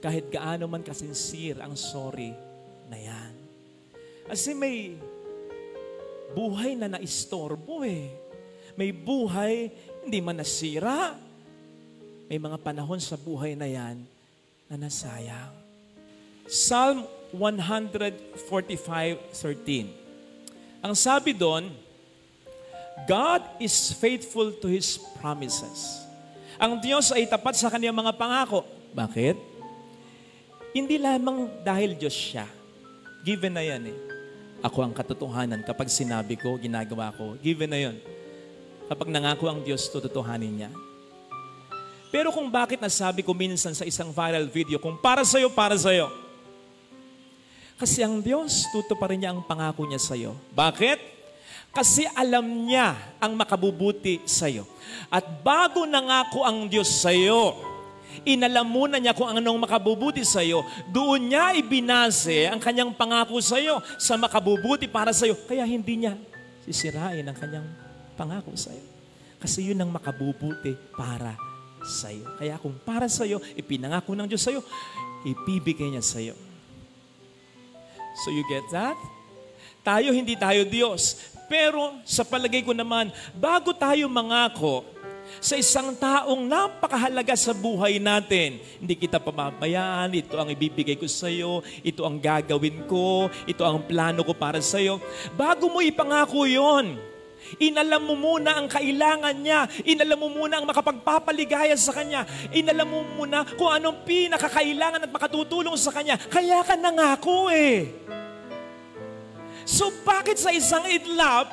kahit gaano man kasinsir ang sorry na yan. Kasi may buhay na naistorbo eh. May buhay hindi man nasira. May mga panahon sa buhay na yan na nasayang. Psalm 145:13. Ang sabi doon, God is faithful to His promises. Ang Diyos ay tapat sa kanyang mga pangako. Bakit? Hindi lamang dahil Diyos siya. Given na yan eh. Ako ang katotohanan. Kapag sinabi ko, ginagawa ko. Given na yan. Kapag nangako ang Diyos, tututuhanin niya. Pero kung bakit nasabi ko minsan sa isang viral video, kung para sa'yo, para sa'yo. Kasi ang Diyos, tutuparin niya ang pangako niya sa'yo. Bakit? Kasi alam niya ang makabubuti sa'yo. At bago nangako ang Diyos sa'yo, inalam muna niya kung anong makabubuti sa'yo. Doon niya ibinase ang kanyang pangako sa'yo sa makabubuti para sa'yo. Kaya hindi niya sisirain ang kanyang pangako sa'yo. Kasi yun ang makabubuti para sa'yo. Kaya kung para sa'yo, ipinangako ng Diyos sa'yo, ibibigay niya sa'yo. So you get that? Tayo, hindi tayo Diyos. Pero sa palagay ko naman, bago tayo mangako sa isang taong napakahalaga sa buhay natin, hindi kita pababayaan, ito ang ibibigay ko sa iyo, ito ang gagawin ko, ito ang plano ko para sa iyo. Bago mo ipangako yon, inalam mo muna ang kailangan niya, inalam mo muna ang makapagpapaligaya sa kanya, inalam mo muna kung anong pinakakailangan at makatutulong sa kanya. Kaya ka nangako eh. So bakit sa isang itlap,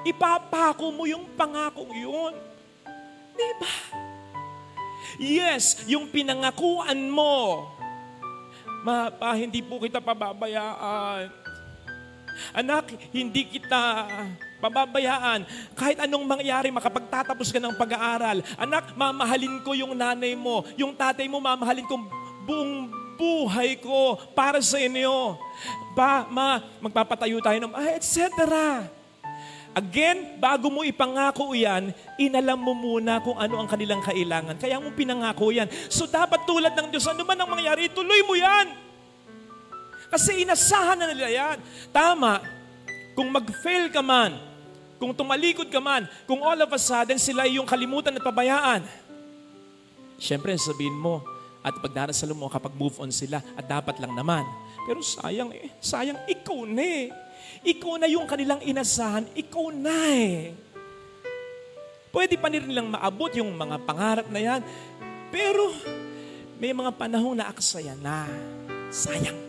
ipapako mo yung pangakong yun? Diba? Yes, yung pinangakuan mo, hindi po kita pababayaan. Anak, hindi kita pababayaan. Kahit anong mangyari, makapagtatapos ka ng pag-aaral. Anak, mamahalin ko yung nanay mo, yung tatay mo, mamahalin ko buong buhay ko para sa inyo. Magpapatayo tayo ng, etc. Again, bago mo ipangako yan, inalam mo muna kung ano ang kanilang kailangan. Kaya mo pinangako yan. So dapat tulad ng Diyos, ano man ang mangyari, tuloy mo yan. Kasi inasahan na nila yan. Tama, kung mag-fail ka man, kung tumalikod ka man, kung all of a sudden sila yung kalimutan at pabayaan, syempre sabihin mo, at pagdarasal mo kapag move on sila, at dapat lang naman. Pero sayang ikaw na eh. Ikaw na yung kanilang inasahan, ikaw na eh. Pwede pa nilang maabot yung mga pangarap na yan, pero may mga panahong naaksaya na. Sayang.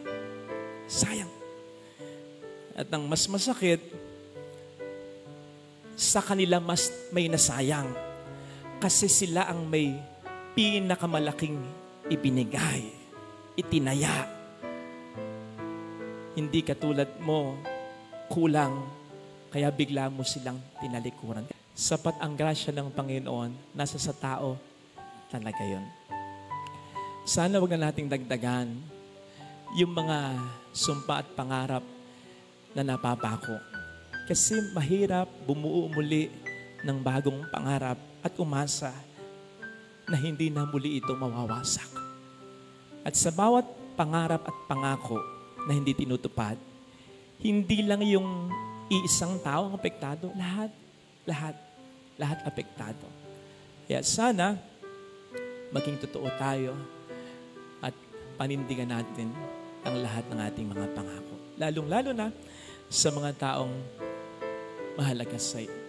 At ang mas masakit, sa kanila mas may nasayang. Kasi sila ang may pinakamalaking ibinigay, itinaya. Hindi katulad mo, kulang, kaya bigla mo silang tinalikuran. Sapat ang grasya ng Panginoon, nasa sa tao talaga yun. Sana wag na nating dagdagan yung mga sumpa at pangarap na napapako. Kasi mahirap bumuo muli ng bagong pangarap at umasa na hindi na muli ito mawawasak. At sa bawat pangarap at pangako na hindi tinutupad, hindi lang yung iisang tao ang apektado, lahat apektado. Kaya sana maging totoo tayo at panindigan natin ang lahat ng ating mga pangako. Lalong-lalo na sa mga taong mahalaga sa iyo.